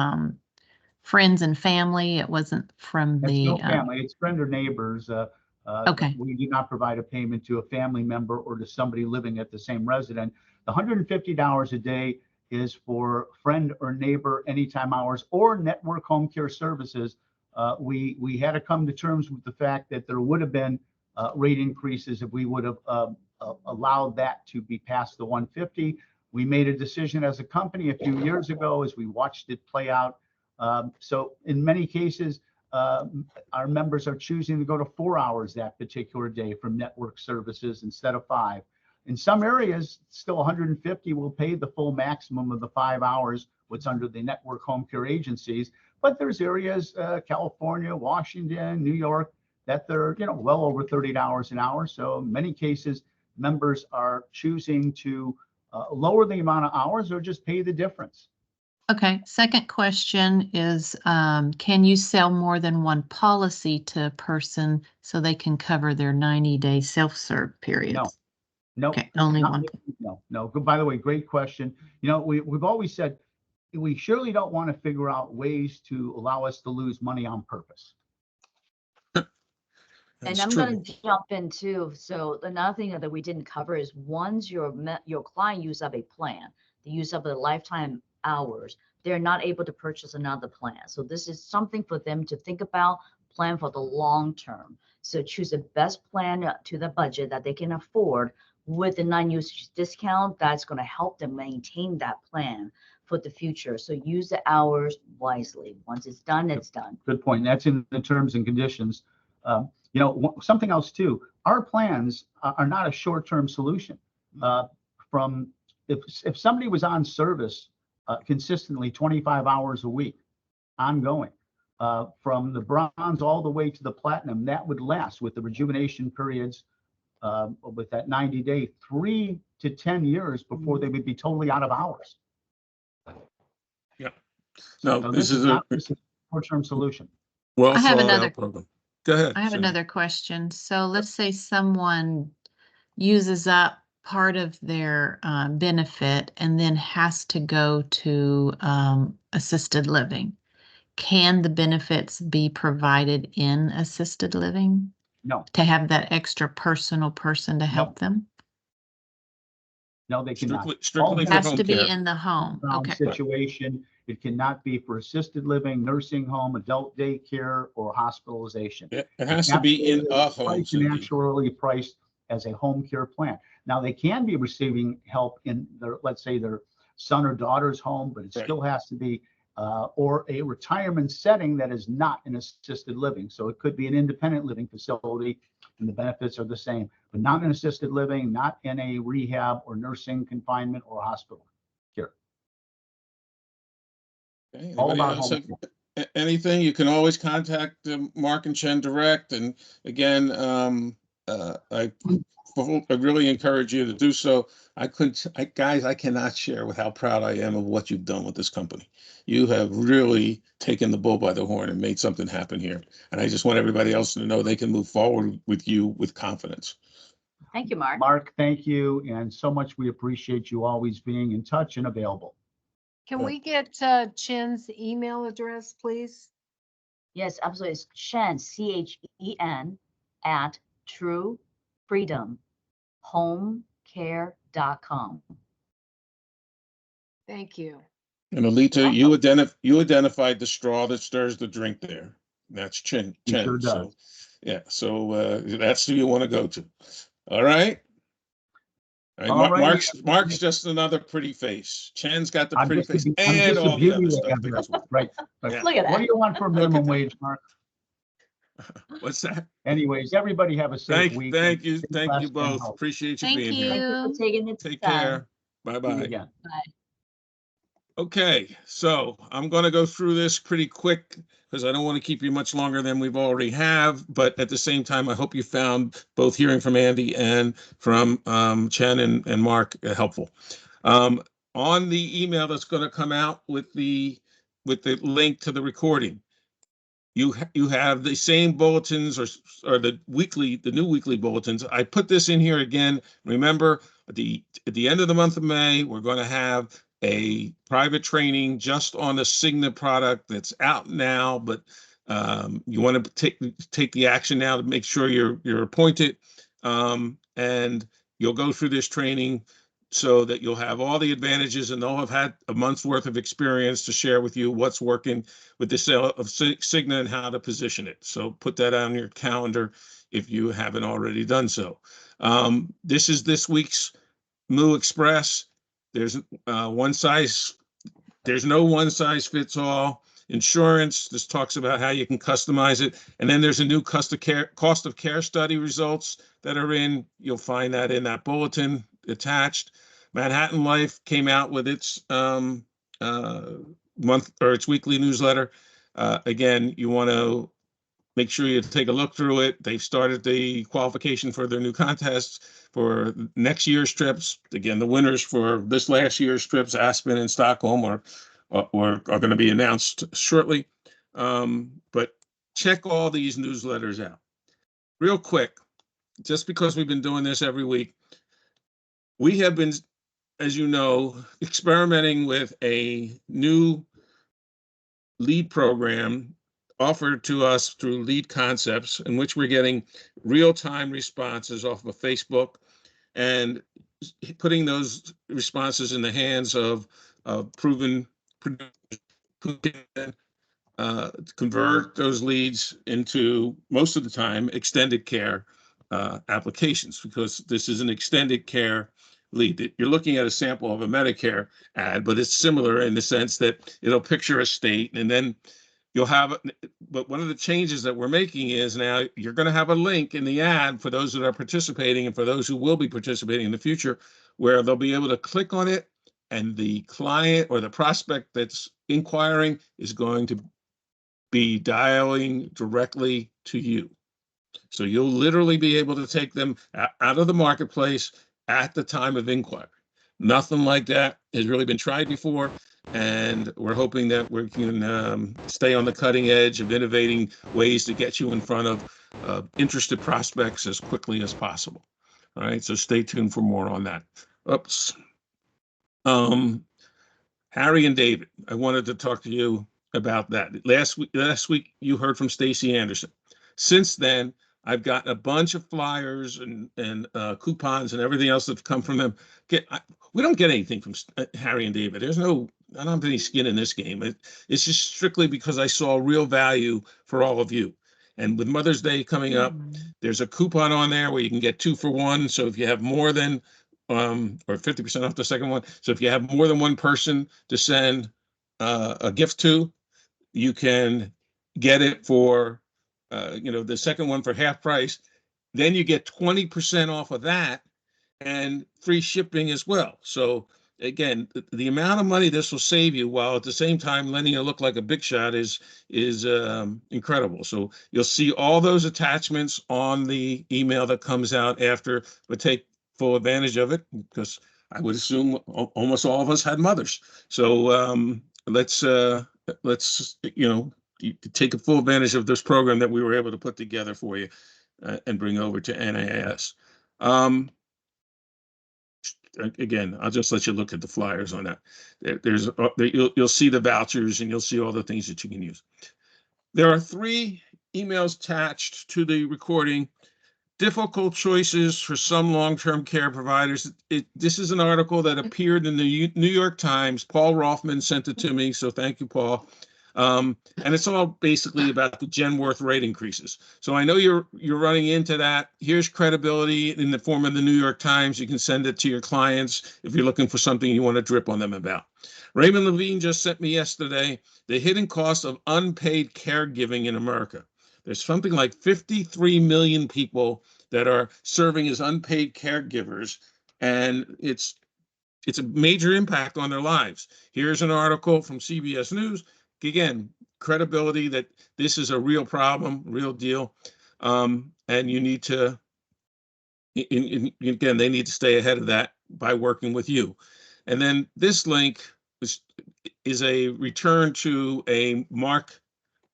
friends and family? It wasn't from It's the no family, it's friend or neighbors. Okay. We do not provide a payment to a family member or to somebody living at the same resident. The $150 a day is for friend or neighbor anytime hours or network home care services. We had to come to terms with the fact that there would have been rate increases if we would have allowed that to be past the 150. We made a decision as a company a few years ago as we watched it play out. So in many cases, our members are choosing to go to 4 hours that particular day from network services instead of 5. In some areas, still 150 will pay the full maximum of the 5 hours, what's under the network home care agencies. But there's areas, California, Washington, New York, that they're well over $30 an hour. So in many cases, members are choosing to lower the amount of hours or just pay the difference. Okay, second question is, can you sell more than one policy to a person so they can cover their 90-day self-serve periods? No, Okay, only one. No. By the way, great question. We've always said we surely don't want to figure out ways to allow us to lose money on purpose. And I'm going to jump in too. So another thing that we didn't cover is once your client use up a plan, the use up the lifetime hours, they're not able to purchase another plan. So this is something for them to think about, plan for the long term. So choose the best plan to the budget that they can afford with the non-usage discount. That's going to help them maintain that plan for the future. So use the hours wisely. Once it's done, it's done. Good point. That's in the terms and conditions. Something else too, our plans are not a short-term solution. If somebody was on service consistently 25 hours a week, ongoing, from the bronze all the way to the platinum, that would last with the rejuvenation periods, with that 90-day, 3 to 10 years before they would be totally out of hours. Yeah. No, So this is a short-term solution. well I have thought another- out program. Go ahead. I have Cindy. another question. So let's say someone uses up part of their benefit and then has to go to assisted living. Can the benefits be provided in assisted living No, to have that extra personal person to help them? no, they cannot. Strictly It for has home to be care. in the home. Okay. Situation. It cannot be for assisted living, nursing home, adult daycare, or hospitalization. It has to be in a home. Priced and actuarially priced as a home care plan. Now they can be receiving help in their, let's say, their son or daughter's home, but it still has to be or a retirement setting that is not an assisted living. So it could be an independent living facility, and the benefits are the same, but not an assisted living, not in a rehab or nursing confinement or hospital care. Okay, All anybody about else home have anything? You can always contact Mark and Chen direct. And again, I I really encourage you to do so. Guys, I cannot share with how proud I am of what you've done with this company. You have really taken the bull by the horn and made something happen here. And I just want everybody else to know they can move forward with you with confidence. Thank you, Mark. Mark, thank you. And so much we appreciate you always being in touch and available. Can Yeah. we get Chen's email address, please? Yes, absolutely. It's Chen, CHEN, at truefreedomhomecare.com. Thank you. And Alita, you identified the straw that stirs the drink there. That's Chen. He sure does. So, yeah, so that's who you want to go to. All right. All right. Mark's just another pretty face. Chen's got the I'm pretty just a face be- I'm and just a all the other beauty stuff that address, goes with it. right? Yeah. Look at What do that. you want for minimum wage, Mark? What's that? Anyways, everybody have a safe week. Thank you blessed and both. healthy. Appreciate you Thank being you. here. Thank you for taking the Take time. care. See you Bye-bye. again. Okay, so I'm going to go through this pretty quick because I don't want to keep you much longer than we've already have. But at the same time, I hope you found both hearing from Andy and from Chen and Mark helpful. On the email that's going to come out with the link to the recording, you have the same bulletins or the new weekly bulletins. I put this in here again. Remember, at the end of the month of May, we're going to have a private training just on the Cigna product that's out now, but you want to take the action now to make sure you're appointed, and you'll go through this training so that you'll have all the advantages, and they'll have had a month's worth of experience to share with you what's working with the sale of Cigna and how to position it. So put that on your calendar if you haven't already done so. This is this week's Moo Express. There's no one size fits all. Insurance, this talks about how you can customize it. And then there's a new cost of care study results that are in. You'll find that in that bulletin attached. Manhattan Life came out with its its weekly newsletter. Again, you want to make sure you take a look through it. They've started the qualification for their new contests for next year's trips. Again, the winners for this last year's trips, Aspen and Stockholm, are going to be announced shortly. But check all these newsletters out. Real quick, just because we've been doing this every week, we have been, as you know, experimenting with a new lead program offered to us through Lead Concepts, in which we're getting real-time responses off of Facebook and putting those responses in the hands of proven producers who can convert those leads into, most of the time, extended care applications, because this is an extended care lead. You're looking at a sample of a Medicare ad, but it's similar in the sense that it'll picture a state, and then you'll have, but one of the changes that we're making is now you're going to have a link in the ad for those that are participating and for those who will be participating in the future, where they'll be able to click on it, and the client or the prospect that's inquiring is going to be dialing directly to you. So you'll literally be able to take them out of the marketplace at the time of inquiry. Nothing like that has really been tried before, and we're hoping that we can stay on the cutting edge of innovating ways to get you in front of interested prospects as quickly as possible. All right, so stay tuned for more on that. Oops. Harry and David, I wanted to talk to you about that. Last week you heard from Stacy Anderson. Since then, I've gotten a bunch of flyers and coupons and everything else that's come from them. We don't get anything from Harry and David. I don't have any skin in this game. It's just strictly because I saw real value for all of you. And with Mother's Day coming up, there's a coupon on there where you can get 2 for 1. So if you have more than, or 50% off the second one. So if you have more than one person to send a gift to, you can get it for, the second one for half price. Then you get 20% off of that and free shipping as well. So again, the amount of money this will save you, while at the same time letting you look like a big shot, is incredible. So you'll see all those attachments on the email that comes out after, but take full advantage of it, because I would assume almost all of us had mothers. So let's take a full advantage of this program that we were able to put together for you and bring over to NAIS. Again, I'll just let you look at the flyers on that. You'll see the vouchers, and you'll see all the things that you can use. There are 3 emails attached to the recording. Difficult choices for some long-term care providers. This is an article that appeared in the New York Times. Paul Rothman sent it to me, so thank you, Paul. And it's all basically about the Genworth rate increases. So I know you're running into that. Here's credibility in the form of the New York Times. You can send it to your clients if you're looking for something you want to drip on them about. Raymond Levine just sent me yesterday the hidden cost of unpaid caregiving in America. There's something like 53 million people that are serving as unpaid caregivers, and it's a major impact on their lives. Here's an article from CBS News. Again, credibility that this is a real problem, real deal, and you need to, again, they need to stay ahead of that by working with you. And then this link is a return to a Mark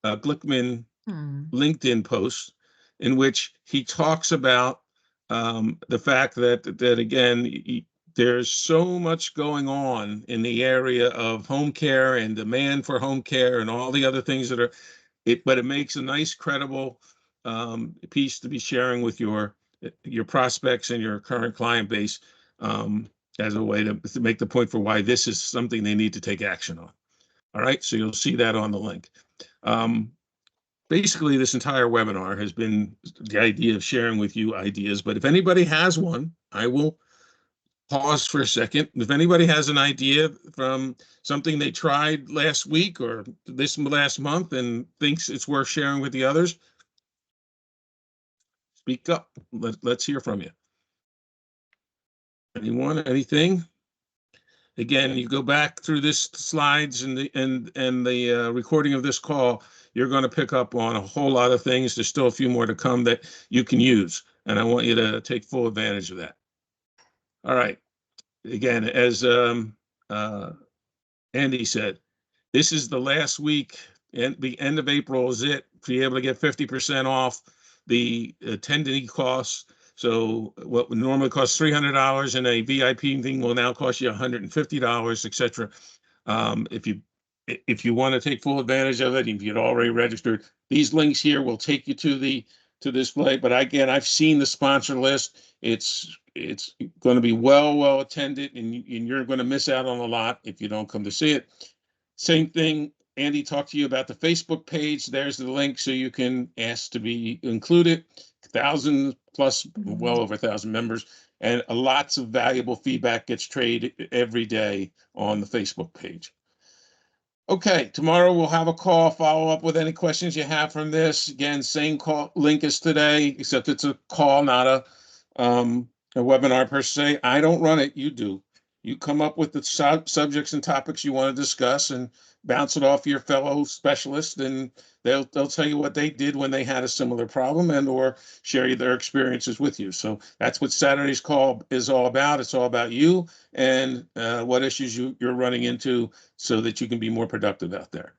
Glickman LinkedIn post in which he talks about the fact that again, there's so much going on in the area of home care and demand for home care and all the other things that are but it makes a nice, credible piece to be sharing with your prospects and your current client base as a way to make the point for why this is something they need to take action on. All right, so you'll see that on the link. Basically, this entire webinar has been the idea of sharing with you ideas, but if anybody has one, I will pause for a second. If anybody has an idea from something they tried last week or this last month and thinks it's worth sharing with the others, speak up. Let's hear from you. Anyone, anything? Again, you go back through this slides and the recording of this call, you're going to pick up on a whole lot of things. There's still a few more to come that you can use, and I want you to take full advantage of that. All right. Again, as Andy said, this is the last week, and the end of April is it, to be able to get 50% off the attendee costs. So what would normally cost $300 and a VIP thing will now cost you $150, etc. If you want to take full advantage of it, if you'd already registered, these links here will take you to display. But again, I've seen the sponsor list. It's going to be well attended, and you're going to miss out on a lot if you don't come to see it. Same thing, Andy talked to you about the Facebook page. There's the link so you can ask to be included. 1,000 plus, well over 1,000 members, and lots of valuable feedback gets traded every day on the Facebook page. Okay, tomorrow we'll have a call, follow up with any questions you have from this. Again, same call link as today, except it's a call, not a webinar per se. I don't run it, you do. You come up with the subjects and topics you want to discuss and bounce it off your fellow specialists, and they'll tell you what they did when they had a similar problem and or share their experiences with you. So that's what Saturday's call is all about. It's all about you and what issues you're running into so that you can be more productive out there.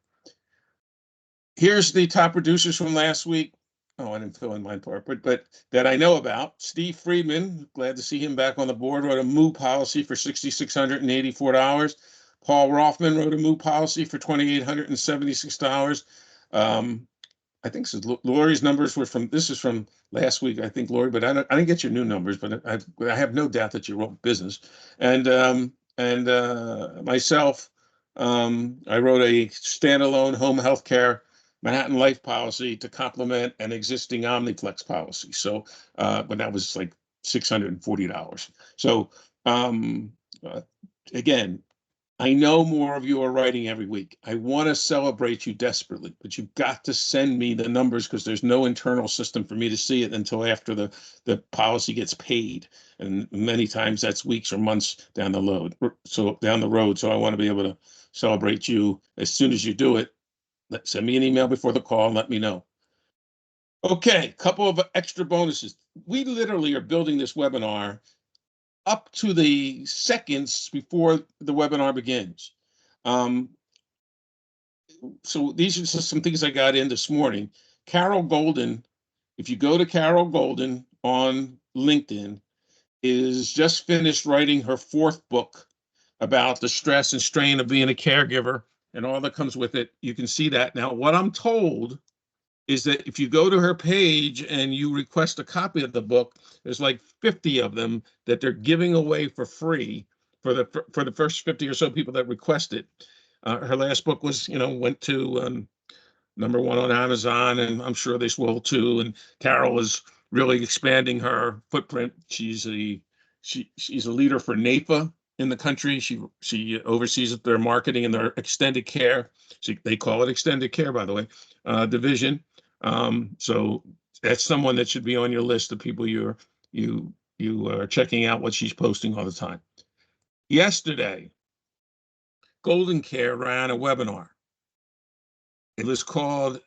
Here's the top producers from last week. Oh, I didn't fill in my part, but that I know about. Steve Friedman, glad to see him back on the board, wrote a MOO policy for $6,684. Paul Rothman wrote a MOO policy for $2,876. I think Lori's numbers were this is from last week, I think, Lori, but I didn't get your new numbers, but I have no doubt that you wrote business. And myself, I wrote a standalone home health care Manhattan Life policy to complement an existing Omniplex policy. So, but that was like $640. So, again, I know more of you are writing every week. I want to celebrate you desperately, but you've got to send me the numbers because there's no internal system for me to see it until after the policy gets paid. And many times that's weeks or months down the road. So I want to be able to celebrate you as soon as you do it. Send me an email before the call and let me know. Okay, couple of extra bonuses. We literally are building this webinar up to the seconds before the webinar begins. So these are just some things I got in this morning. Carol Golden, if you go to Carol Golden on LinkedIn, is just finished writing her 4th book about the stress and strain of being a caregiver and all that comes with it. You can see that. Now, what I'm told is that if you go to her page and you request a copy of the book, there's like 50 of them that they're giving away for free for the first 50 or so people that request it. Her last book was, went to #1 on Amazon, and I'm sure this will too. And Carol is really expanding her footprint. She's a leader for NAPA in the country. She oversees their marketing and their extended care. They call it extended care, by the way, division. So that's someone that should be on your list of people you are checking out what she's posting all the time. Yesterday, Golden Care ran a webinar. It was called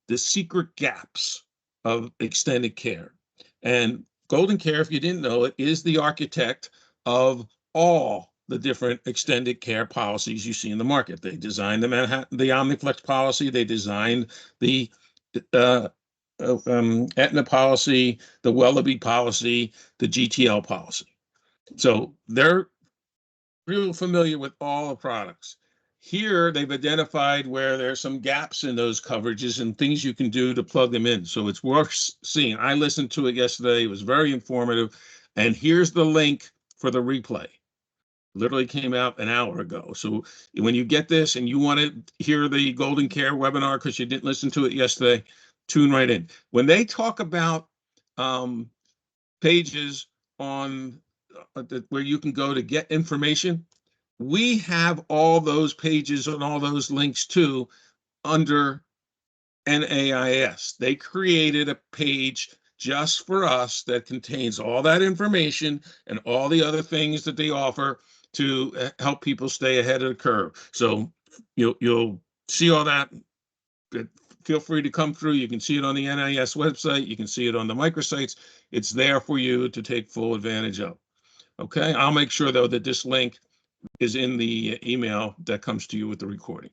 The Secret Gaps of Extended Care. And Golden Care, if you didn't know it, is the architect of all the different extended care policies you see in the market. They designed the Omniflex policy. They designed the Aetna policy, the Wellaby policy, the GTL policy. So they're real familiar with all the products. Here, they've identified where there's some gaps in those coverages and things you can do to plug them in. So it's worth seeing. I listened to it yesterday. It was very informative. And here's the link for the replay. Literally came out an hour ago. So when you get this and you want to hear the Golden Care webinar because you didn't listen to it yesterday, tune right in. When they talk about pages on where you can go to get information, we have all those pages and all those links too under NAIS. They created a page just for us that contains all that information and all the other things that they offer to help people stay ahead of the curve. So you'll see all that. Feel free to come through. You can see it on the NIS website. You can see it on the microsites. It's there for you to take full advantage of. Okay, I'll make sure though that this link is in the email that comes to you with the recording.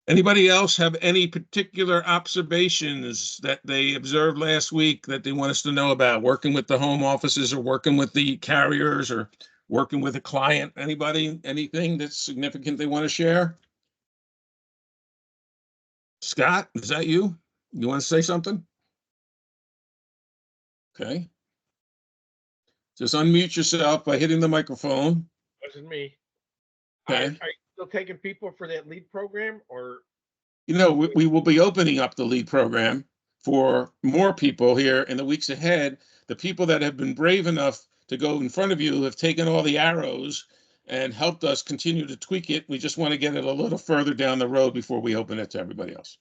Anybody else have any particular observations that they observed last week that they want us to know about, working with the home offices or working with the carriers or working with a client? Anybody, anything that's significant they want to share? Scott, is that you? You want to say something? Okay. Just unmute yourself by hitting the microphone. Wasn't me. Okay. Are you still taking people for that LEAD program, or? We will be opening up the LEAD program for more people here in the weeks ahead. The people that have been brave enough to go in front of you have taken all the arrows and helped us continue to tweak it. We just want to get it a little further down the road before we open it to everybody else.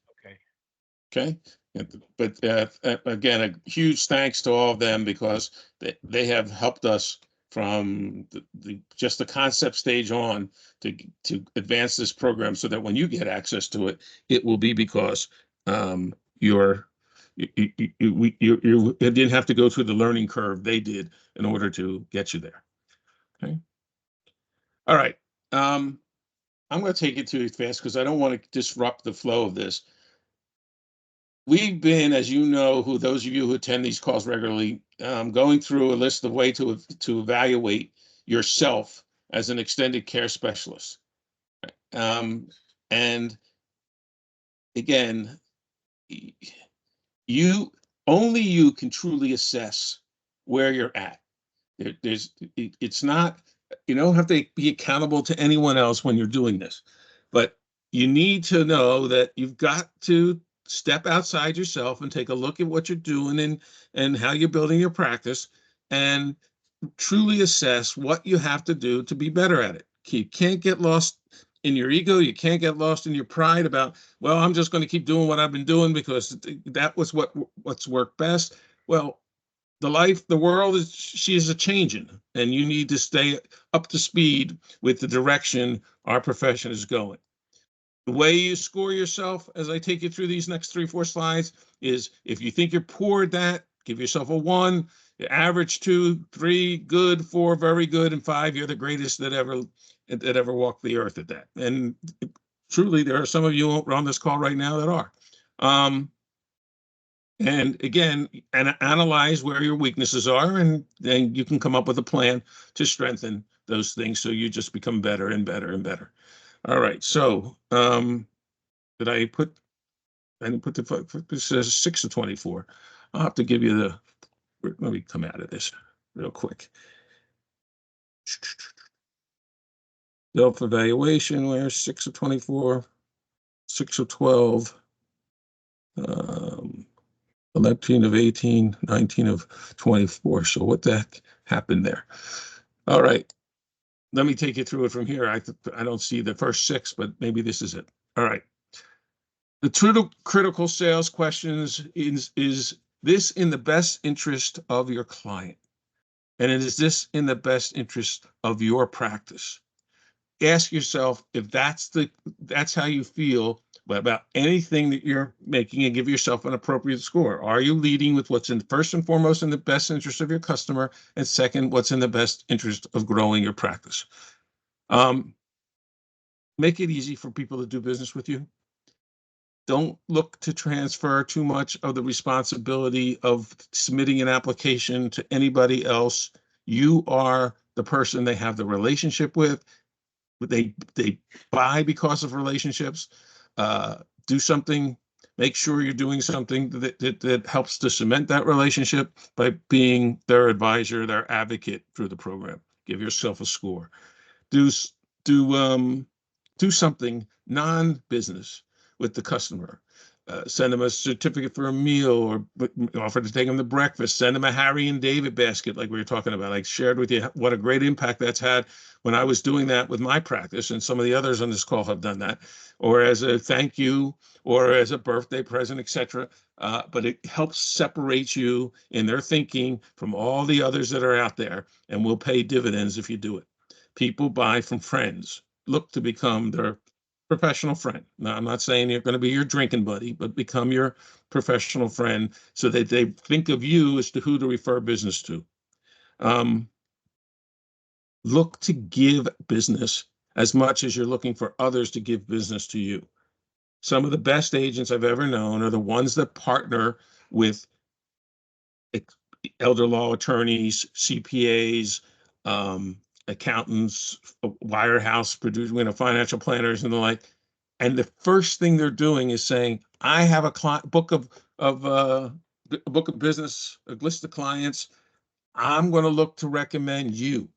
Okay. But again, a huge thanks to all of them because they have helped us from just the concept stage on to advance this program so that when you get access to it, it will be because you didn't have to go through the learning curve they did in order to get you there. Okay. All right. I'm going to take it too fast because I don't want to disrupt the flow of this. We've been, as you know, those of you who attend these calls regularly, going through a list of ways to evaluate yourself as an extended care specialist. And again, only you can truly assess where you're at. It's not, you don't have to be accountable to anyone else when you're doing this, but you need to know that you've got to step outside yourself and take a look at what you're doing and how you're building your practice and truly assess what you have to do to be better at it. You can't get lost in your ego. You can't get lost in your pride about, well, I'm just going to keep doing what I've been doing because that was what's worked best. Well, the world she is a changing, and you need to stay up to speed with the direction our profession is going. The way you score yourself, as I take you through these next 3-4 slides, is if you think you're poor at that, give yourself a 1, average 2, 3, good, 4, very good, and 5, you're the greatest that ever walked the earth at that. And truly, there are some of you on this call right now that are. And again, analyze where your weaknesses are, and then you can come up with a plan to strengthen those things so you just become better and better and better. All right, so did I didn't put this says 6 of 24. I'll have to give you the, let me come out of this real quick. Self-evaluation, where's 6 of 24, 6 of 12, 11 of 18, 19 of 24. So what the heck happened there? All right, let me take you through it from here. I don't see the first 6, but maybe this is it. All right. The true critical sales questions is this in the best interest of your client? And is this in the best interest of your practice? Ask yourself if that's how you feel about anything that you're making, and give yourself an appropriate score. Are you leading with what's in first and foremost in the best interest of your customer, and second, what's in the best interest of growing your practice? Make it easy for people to do business with you. Don't look to transfer too much of the responsibility of submitting an application to anybody else. You are the person they have the relationship with. They buy because of relationships. Do something, make sure you're doing something that helps to cement that relationship by being their advisor, their advocate through the program. Give yourself a score. Do something non-business with the customer. Send them a certificate for a meal, or offer to take them to breakfast. Send them a Harry and David basket, like we were talking about. I shared with you what a great impact that's had when I was doing that with my practice, and some of the others on this call have done that, or as a thank you, or as a birthday present, etc. But it helps separate you in their thinking from all the others that are out there, and will pay dividends if you do it. People buy from friends. Look to become their professional friend. Now, I'm not saying you're going to be your drinking buddy, but become your professional friend so that they think of you as to who to refer business to. Look to give business as much as you're looking for others to give business to you. Some of the best agents I've ever known are the ones that partner with elder law attorneys, CPAs, accountants, wirehouse producers, financial planners, and the like. And the first thing they're doing is saying, "I have a book of business, a list of clients. I'm going to look to recommend you."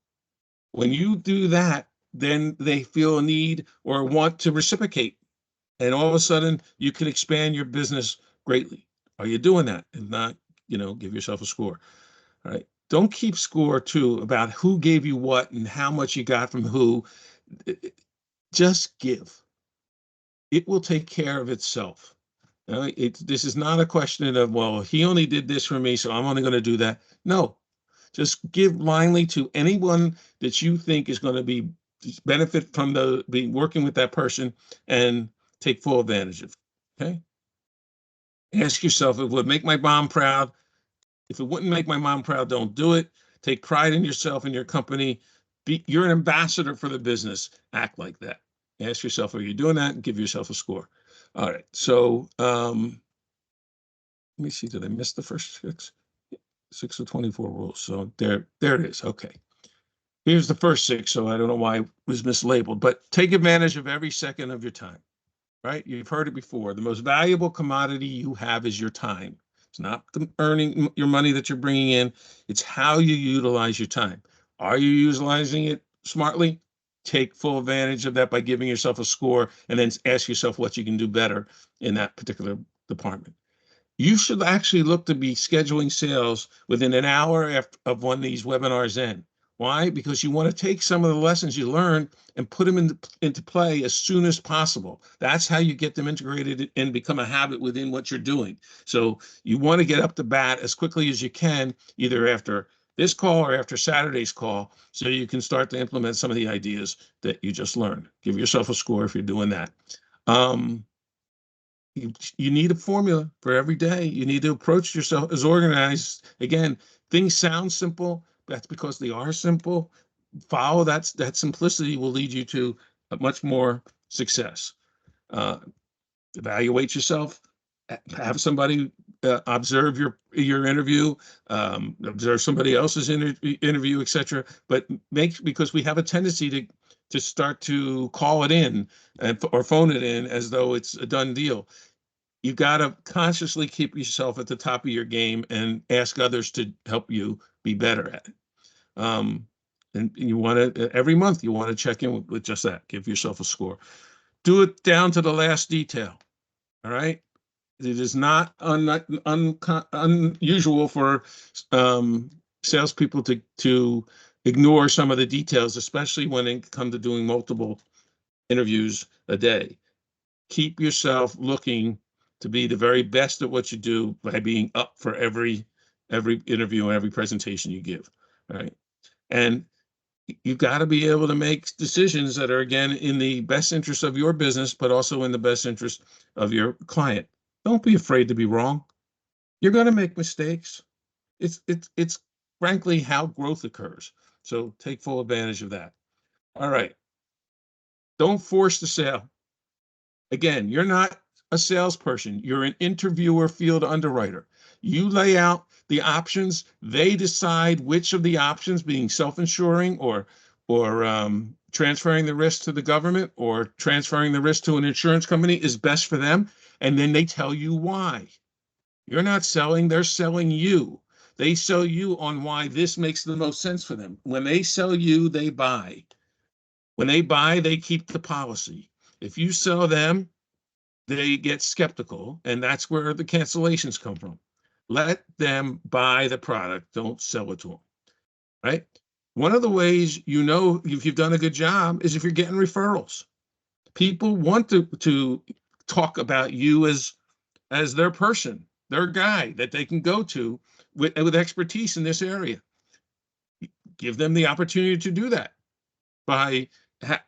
When you do that, then they feel a need or want to reciprocate, and all of a sudden you can expand your business greatly. Are you doing that? If not, give yourself a score. All right. Don't keep score too about who gave you what and how much you got from who. Just give. It will take care of itself. This is not a question of, well, he only did this for me, so I'm only going to do that. No, just give blindly to anyone that you think is going to benefit from working with that person, and take full advantage of it. Okay. Ask yourself, if it would make my mom proud. If it wouldn't make my mom proud, don't do it. Take pride in yourself and your company. You're an ambassador for the business. Act like that. Ask yourself, are you doing that? And give yourself a score. All right. So let me see. Did I miss the first 6? 6 of 24 rules. So there it is. Okay. Here's the first 6. So I don't know why it was mislabeled, but take advantage of every second of your time. Right? You've heard it before. The most valuable commodity you have is your time. It's not earning your money that you're bringing in. It's how you utilize your time. Are you utilizing it smartly? Take full advantage of that by giving yourself a score, and then ask yourself what you can do better in that particular department. You should actually look to be scheduling sales within an hour of when these webinars end. Why? Because you want to take some of the lessons you learned and put them into play as soon as possible. That's how you get them integrated and become a habit within what you're doing. So you want to get up to bat as quickly as you can, either after this call or after Saturday's call, so you can start to implement some of the ideas that you just learned. Give yourself a score if you're doing that. You need a formula for every day. You need to approach yourself as organized. Again, things sound simple. That's because they are simple. Follow that simplicity will lead you to a much more success. Evaluate yourself. Have somebody observe your interview, observe somebody else's interview, etc. But because we have a tendency to start to call it in or phone it in as though it's a done deal. You got to consciously keep yourself at the top of your game and ask others to help you be better at it. And you want to, every month, you want to check in with just that. Give yourself a score. Do it down to the last detail. All right. It is not unusual for salespeople to ignore some of the details, especially when it comes to doing multiple interviews a day. Keep yourself looking to be the very best at what you do by being up for every interview and every presentation you give. All right. And you've got to be able to make decisions that are, again, in the best interest of your business, but also in the best interest of your client. Don't be afraid to be wrong. You're going to make mistakes. It's frankly how growth occurs. So take full advantage of that. All right. Don't force the sale. Again, you're not a salesperson. You're an interviewer, field underwriter. You lay out the options. They decide which of the options, being self-insuring or transferring the risk to the government or transferring the risk to an insurance company, is best for them. And then they tell you why. You're not selling, they're selling you. They sell you on why this makes the most sense for them. When they sell you, they buy. When they buy, they keep the policy. If you sell them, they get skeptical, and that's where the cancellations come from. Let them buy the product. Don't sell it to them, right? One of the ways you know if you've done a good job is if you're getting referrals. People want to talk about you as their person, their guy that they can go to with expertise in this area. Give them the opportunity to do that by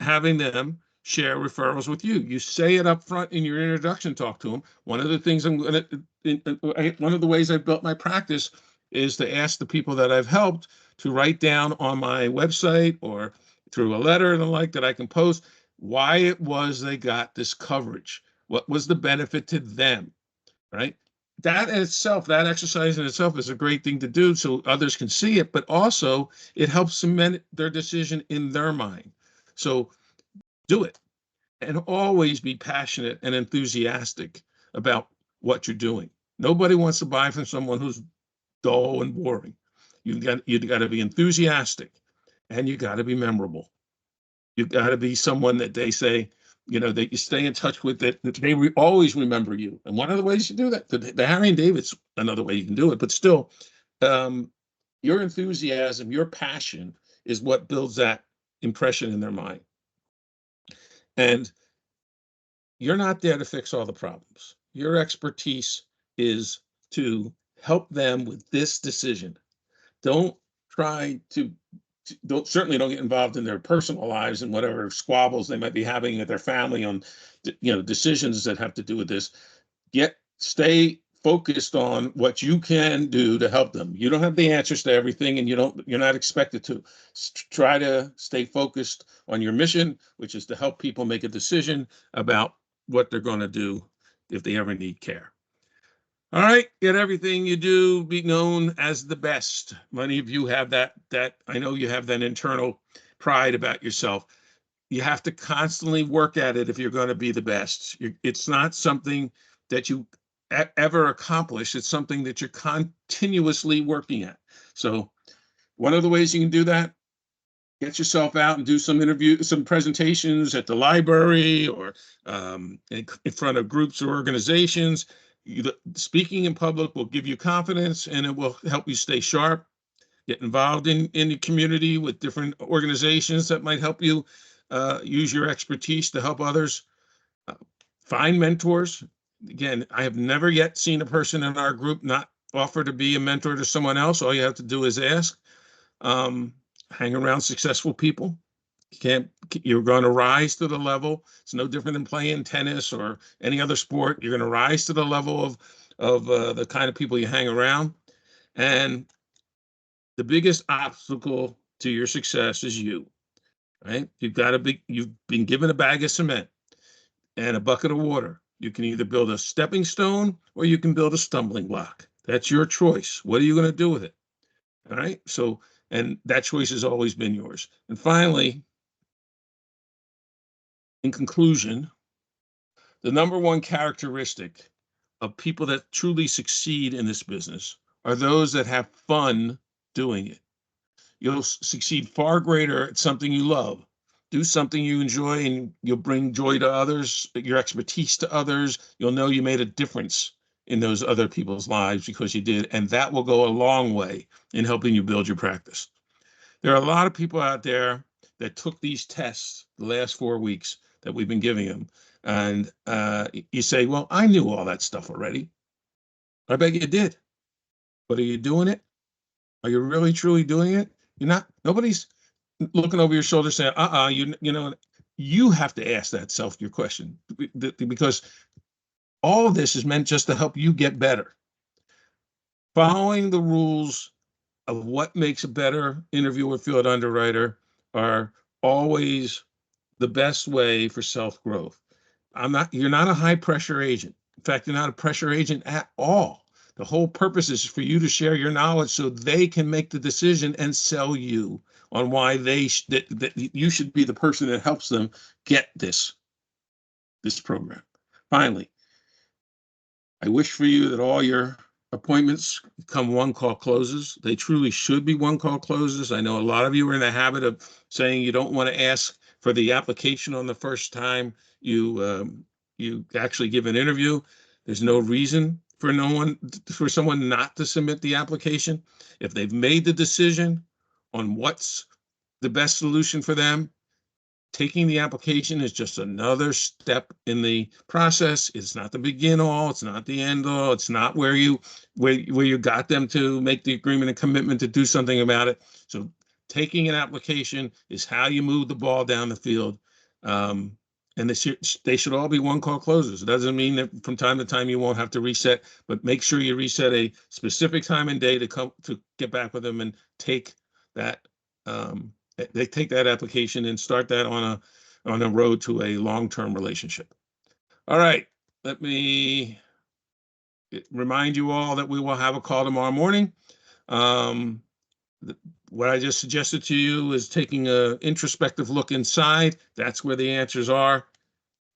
having them share referrals with you. You say it up front in your introduction talk to them. One of the things one of the ways I've built my practice is to ask the people that I've helped to write down on my website or through a letter and the like that I can post why it was they got this coverage. What was the benefit to them, right? That in itself, that exercise in itself is a great thing to do so others can see it, but also it helps cement their decision in their mind. So do it, and always be passionate and enthusiastic about what you're doing. Nobody wants to buy from someone who's dull and boring. You've got to be enthusiastic, and you got to be memorable. You've got to be someone that they say, that you stay in touch with, that they always remember you. And one of the ways you do that, the Harry and David's another way you can do it, but still, your enthusiasm, your passion is what builds that impression in their mind. And you're not there to fix all the problems. Your expertise is to help them with this decision. Don't try to certainly don't get involved in their personal lives and whatever squabbles they might be having with their family on, decisions that have to do with this. Stay focused on what you can do to help them. You don't have the answers to everything, and you're not expected to. Try to stay focused on your mission, which is to help people make a decision about what they're going to do if they ever need care. All right, get everything you do be known as the best. Many of you have that I know you have that internal pride about yourself. You have to constantly work at it if you're going to be the best. It's not something that you ever accomplish. It's something that you're continuously working at. So one of the ways you can do that, get yourself out and do some presentations at the library or in front of groups or organizations. Speaking in public will give you confidence, and it will help you stay sharp. Get involved in the community with different organizations that might help you use your expertise to help others. Find mentors. Again, I have never yet seen a person in our group not offer to be a mentor to someone else. All you have to do is ask. Hang around successful people. You're going to rise to the level. It's no different than playing tennis or any other sport. You're going to rise to the level of the kind of people you hang around. And the biggest obstacle to your success is you, right? You've been given a bag of cement and a bucket of water. You can either build a stepping stone or you can build a stumbling block. That's your choice. What are you going to do with it? All right. So, and that choice has always been yours. And finally, in conclusion, the number one characteristic of people that truly succeed in this business are those that have fun doing it. You'll succeed far greater at something you love. Do something you enjoy and you'll bring joy to others, your expertise to others. You'll know you made a difference in those other people's lives because you did. And that will go a long way in helping you build your practice. There are a lot of people out there that took these tests the last 4 weeks that we've been giving them. And you say, well, I knew all that stuff already. I bet you did. But are you doing it? Are you really, truly doing it? You're not. Nobody's looking over your shoulder saying, you know, you have to ask that your question, because all of this is meant just to help you get better. Following the rules of what makes a better interviewer, field underwriter are always the best way for self-growth. You're not a high pressure agent. In fact, you're not a pressure agent at all. The whole purpose is for you to share your knowledge so they can make the decision and sell you on why that you should be the person that helps them get this program. Finally, I wish for you that all your appointments come one call closes. They truly should be one call closes. I know a lot of you are in the habit of saying you don't want to ask for the application on the first time you actually give an interview. There's no reason for someone not to submit the application. If they've made the decision on what's the best solution for them, taking the application is just another step in the process. It's not the begin all, it's not the end all, it's not where you got them to make the agreement and commitment to do something about it. So taking an application is how you move the ball down the field. And they should all be one call closes. It doesn't mean that from time to time you won't have to reset, but make sure you reset a specific time and day to get back with them and take that application and start that on a road to a long-term relationship. All right, let me remind you all that we will have a call tomorrow morning. What I just suggested to you is taking an introspective look inside. That's where the answers are.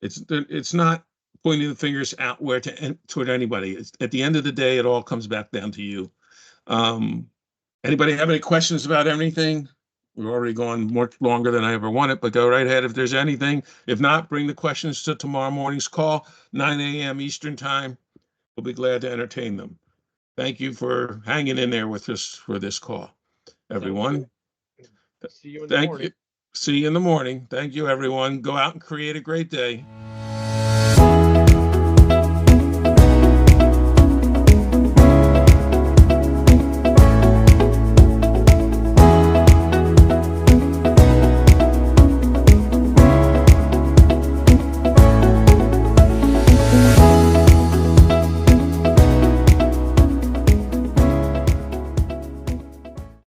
It's not pointing the fingers outward toward anybody. At the end of the day, it all comes back down to you. Anybody have any questions about anything? We've already gone much longer than I ever wanted, but go right ahead if there's anything. If not, bring the questions to tomorrow morning's call, 9 a.m. Eastern time. We'll be glad to entertain them. Thank you for hanging in there with us for this call, everyone. See you in the morning. See you in the morning. Thank you, everyone. Go out and create a great day.